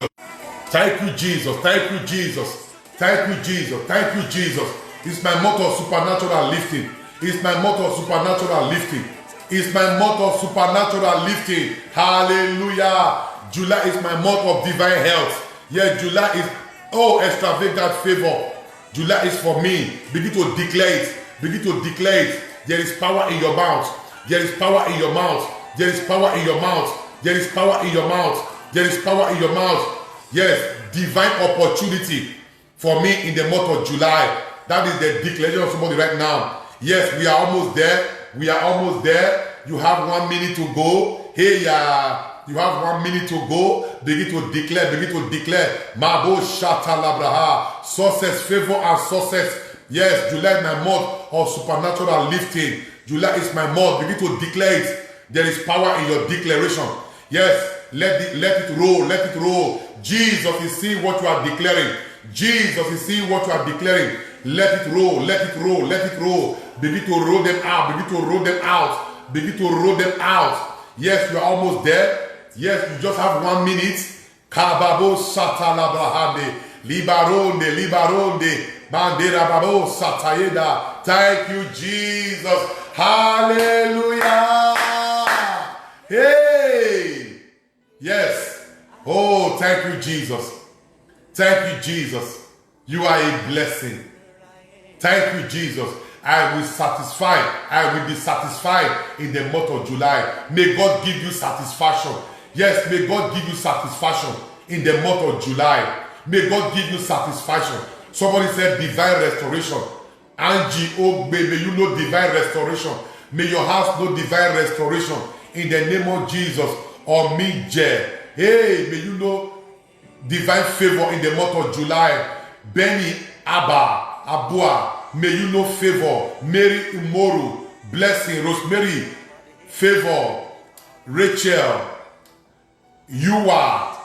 Thank you, Jesus. Thank you, Jesus. Thank you, Jesus. Thank you, Jesus. It's my month of supernatural lifting. It's my month of supernatural lifting. It's my month of supernatural lifting. Hallelujah. July is my month of divine health. Yeah, July is, extravagant favor. July is for me. Begin to declare it. Begin to declare it. There is power in your mouth. There is power in your mouth. There is power in your mouth. There is power in your mouth. There is power in your mouth. Yes, divine opportunity for me in the month of July. That is the declaration of somebody right now. Yes, we are almost there. We are almost there. You have 1 minute to go. Hey, you have 1 minute to go. Begin to declare. Begin to declare. Mabo Shata Labraha. Success, favor, and success. Yes, July is my month of supernatural lifting. July is my month. Begin to declare it. There is power in your declaration. Yes, let it roll. Let it roll. Jesus is seeing what you are declaring. Jesus is seeing what you are declaring. Let it roll. Let it roll. Let it roll. Begin to roll them out. Begin to roll them out. Begin to roll them out. Yes, you are almost there. Yes, you just have 1 minute. Kababo satalabrahande. Libaronde, libaronde. Bandera babo satayeda. Thank you, Jesus. Hallelujah. Hey. Oh, thank you, Jesus. Thank you, Jesus. You are a blessing. Thank you, Jesus. I will be satisfied in the month of July. May God give you satisfaction. Yes, may God give you satisfaction in the month of July. May God give you satisfaction. Somebody said divine restoration. Angie, oh, may you know divine restoration. May your house know divine restoration in the name of Jesus. Or me, hey, may you know divine favor in the month of July. Benny, Abua, may you know favor. Mary Umoru, blessing. Rosemary, favor. Rachel, you are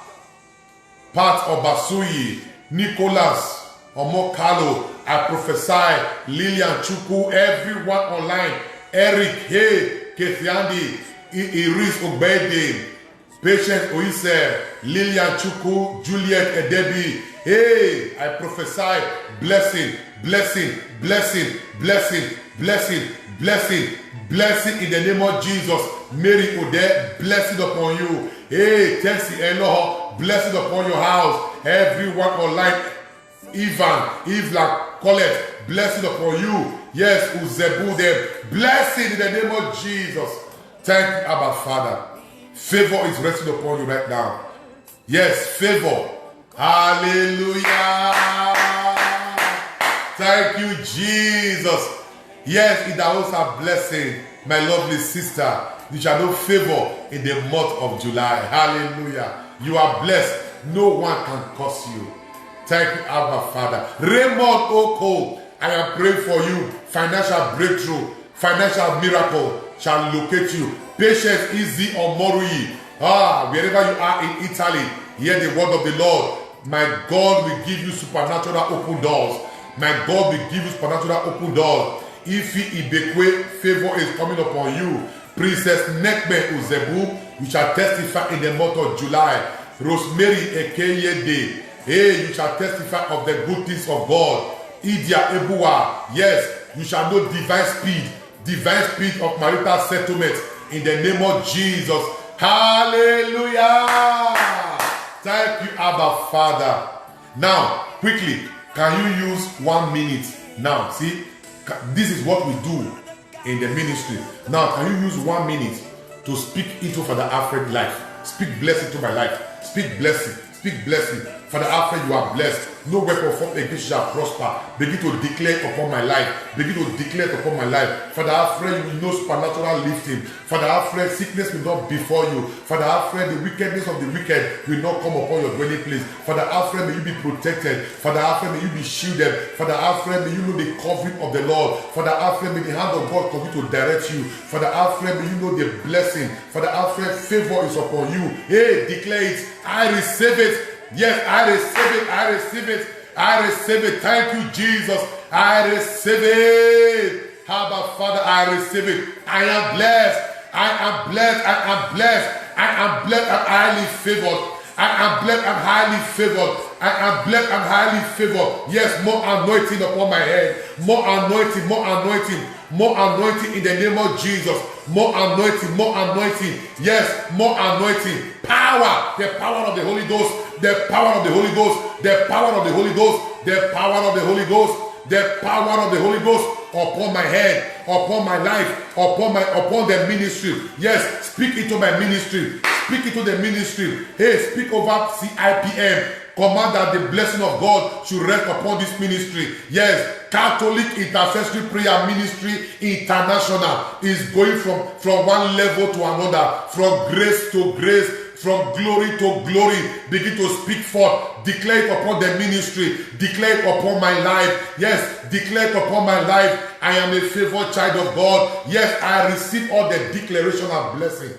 Pat Obasuyi, Nicholas Omokalo, I prophesy, Lillian Chuku, everyone online, Eric, hey, Kethiandi, Iris Obede, Patience Oise, Lillian Chuku, Juliet Edebi, hey, I prophesy, blessing, blessing, blessing, blessing, blessing, blessing, blessing in the name of Jesus. Mary Ode, blessing upon you. Hey, Tessie Eloho, blessing upon your house. Everyone online, Ivla, Colette, blessing upon you. Yes, Uzebude, blessing in the name of Jesus. Thank you, Abba Father. Favor is resting upon you right now. Yes, favor. Hallelujah. Thank you, Jesus. Yes, in the house of blessing, my lovely sister, you shall know favor in the month of July. Hallelujah. You are blessed. No one can curse you. Thank you, Abba Father. Raymond Oko, I am praying for you. Financial breakthrough, financial miracle shall locate you. Patience, easy or Morui. Wherever you are in Italy, hear the word of the Lord. My God will give you supernatural open doors. My God will give you supernatural open doors. Ifi Ibekwe, favor is coming upon you. Princess Nekme Uzebu, you shall testify in the month of July. Rosemary Ekeyede, hey, you shall testify of the good things of God. Idia Ebua, yes, you shall know divine speed of marital settlement in the name of Jesus. Hallelujah. Thank you, Abba Father. Now, quickly, can you use 1 minute? Now, see, this is what we do in the ministry. Now, can you use 1 minute to speak into Father Alfred's life? Speak blessing to my life. Speak blessing. Speak blessing. Father Alfred, you are blessed. No weapon formed against you shall prosper. Begin to declare upon my life. Begin to declare upon my life. Father Alfred, you will know supernatural lifting. Father Alfred, sickness will not befall you. Father Alfred, the wickedness of the wicked will not come upon your dwelling place. Father Alfred, may you be protected. Father Alfred, may you be shielded. Father Alfred, may you know the covering of the Lord. Father Alfred, may the hand of God continue to direct you. Father Alfred, may you know the blessing. Father Alfred, favor is upon you. Hey, declare it. I receive it. Yes, I receive it. I receive it. I receive it. Thank you, Jesus. I receive it. Abba Father, I receive it. I am blessed. I am blessed. I am blessed. I am blessed and highly favored. I am blessed and highly favored. I am blessed and highly favored. Yes, more anointing upon my head. More anointing, more anointing, more anointing in the name of Jesus. More anointing, more anointing. Yes, more anointing. Power, the power of the Holy Ghost. The power of the Holy Ghost. The power of the Holy Ghost. The power of the Holy Ghost. The power of the Holy Ghost upon my head, upon my life, upon the ministry. Yes, speak into my ministry. Speak into the ministry. Hey, speak over CIPM. Command that the blessing of God should rest upon this ministry. Yes, Catholic Intercessory Prayer Ministry International is going from one level to another, from grace to grace, from glory to glory. Begin to speak forth. Declare it upon the ministry. Declare it upon my life. Yes, declare it upon my life. I am a favored child of God. Yes, I receive all the declaration of blessing.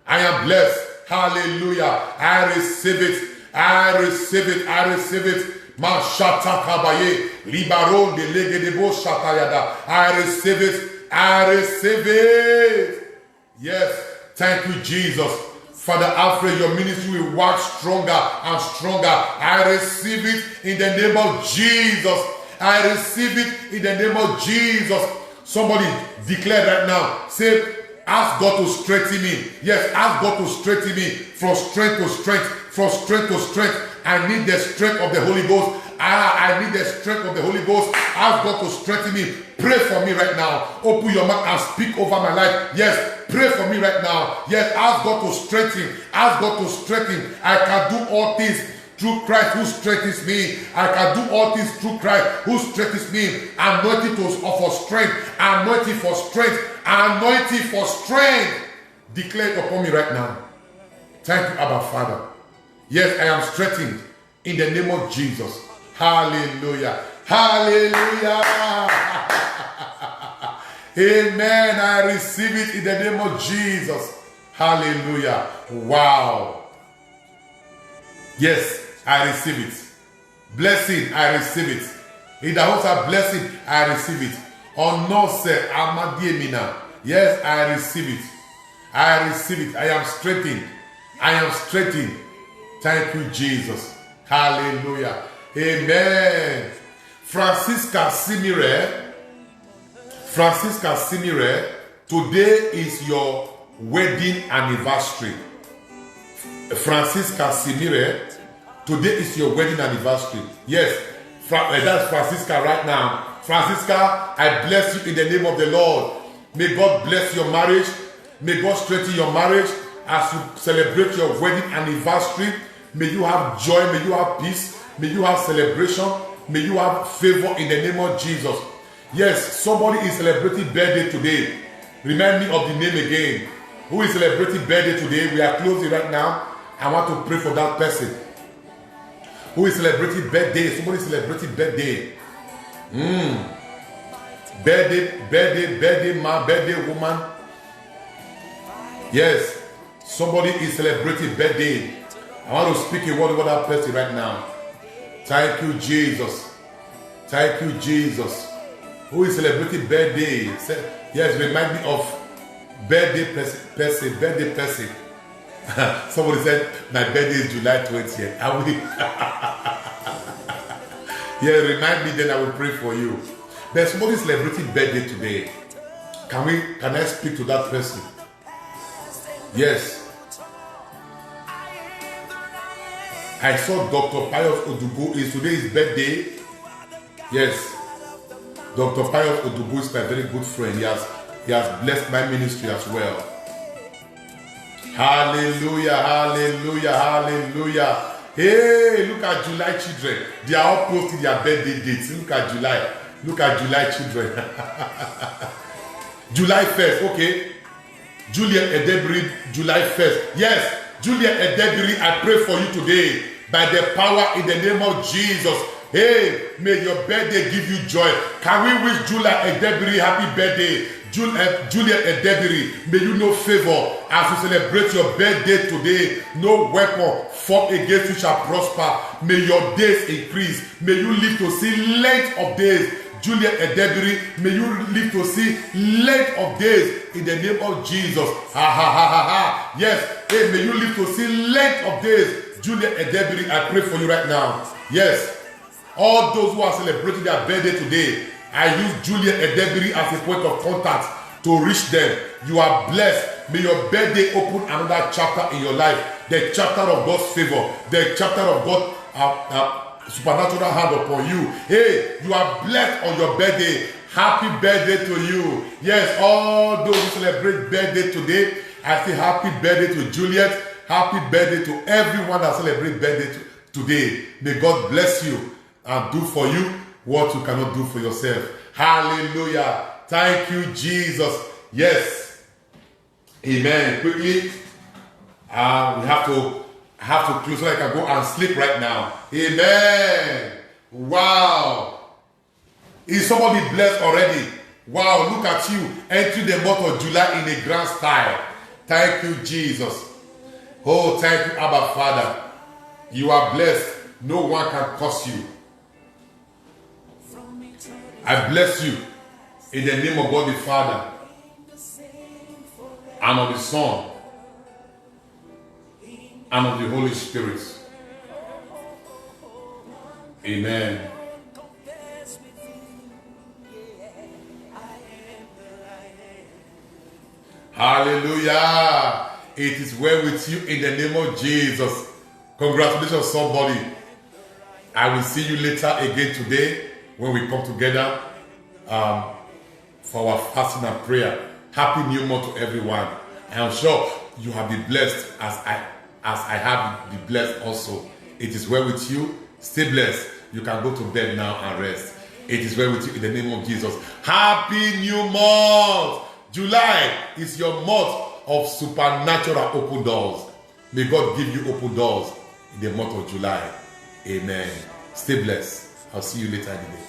I am blessed. Hallelujah. I receive it. I receive it. I receive it. Mashata kabaye. Libaro de legedebo shatayada. I receive it. I receive it. Yes. Thank you, Jesus. Father Alfred, your ministry will work stronger and stronger. I receive it in the name of Jesus. I receive it in the name of Jesus. Somebody declare right now. Say, Ask God to strengthen me. Yes, ask God to strengthen me from strength to strength, from strength to strength. I need the strength of the Holy Ghost. I need the strength of the Holy Ghost. Ask God to strengthen me. Pray for me right now. Open your mouth and speak over my life. Yes, pray for me right now. Yes, ask God to strengthen. Ask God to strengthen. I can do all things through Christ who strengthens me. I can do all things through Christ who strengthens me. Anointing for strength. Anointing for strength. Anointing for strength. Declare it upon me right now. Thank you, Abba Father. Yes, I am strengthened in the name of Jesus. Hallelujah. Hallelujah. Amen. I receive it in the name of Jesus. Hallelujah. Wow. Yes, I receive it. Blessing, I receive it. In the house of blessing, I receive it. Onose Amadiemina. Yes, I receive it. I receive it. I am strengthened. I am strengthened. Thank you, Jesus. Hallelujah. Amen. Francisca Simire. Francisca Simire. Today is your wedding anniversary. Francisca Simire. Today is your wedding anniversary. Yes. That's Francisca right now. Francisca, I bless you in the name of the Lord. May God bless your marriage. May God strengthen your marriage as you celebrate your wedding anniversary. May you have joy. May you have peace. May you have celebration. May you have favor in the name of Jesus. Yes, somebody is celebrating birthday today. Remind me of the name again. Who is celebrating birthday today? We are closing right now. I want to pray for that person. Who is celebrating birthday? Somebody is celebrating birthday. Birthday man, birthday woman. Yes, somebody is celebrating birthday. I want to speak a word over that person right now. Thank you, Jesus. Thank you, Jesus. Who is celebrating birthday? Yes, remind me of birthday person. Birthday person. Somebody said, my birthday is July 20th. I will. Yeah, remind me, then I will pray for you. There's somebody celebrating birthday today. Can I speak to that person? Yes. I saw Dr. Pius Odubo is today's birthday. Yes. Dr. Pius Odubo is my very good friend. He has blessed my ministry as well. Hallelujah, hallelujah, hallelujah. Hey, look at July children. They are all posting their birthday dates. Look at July. Look at July children. July 1st, okay. Juliet Edebiri, July 1st. Yes, Juliet Edebiri, I pray for you today. By the power in the name of Jesus. Hey, may your birthday give you joy. Can we wish Juliet Edebiri happy birthday? Juliet Edebiri, may you know favor as you celebrate your birthday today. No weapon formed against you shall prosper. May your days increase. May you live to see length of days. Juliet Edebiri, may you live to see length of days in the name of Jesus. Ha ha ha ha ha. Yes, hey, may you live to see length of days. Juliet Edebiri, I pray for you right now. Yes, all those who are celebrating their birthday today, I use Juliet Edebiri as a point of contact to reach them. You are blessed. May your birthday open another chapter in your life. The chapter of God's favor. The chapter of God's supernatural hand upon you. Hey, you are blessed on your birthday. Happy birthday to you. Yes, all those who celebrate birthday today, I say happy birthday to Juliet. Happy birthday to everyone that celebrates birthday today. May God bless you and do for you what you cannot do for yourself. Hallelujah. Thank you, Jesus. Yes. Amen. Quickly, we have to close so I can go and sleep right now. Amen. Wow. Is somebody blessed already? Wow, look at you entering the month of July in a grand style. Thank you, Jesus. Oh, thank you, Abba Father. You are blessed. No one can curse you. I bless you in the name of God the Father and of the Son and of the Holy Spirit. Amen. Hallelujah. It is well with you in the name of Jesus. Congratulations, somebody. I will see you later again today when we come together for our fasting and prayer. Happy New Month to everyone. I am sure you have been blessed as I have been blessed also. It is well with you. Stay blessed. You can go to bed now and rest. It is well with you in the name of Jesus. Happy New Month. July is your month of supernatural open doors. May God give you open doors in the month of July. Amen. Stay blessed. I'll see you later in the day.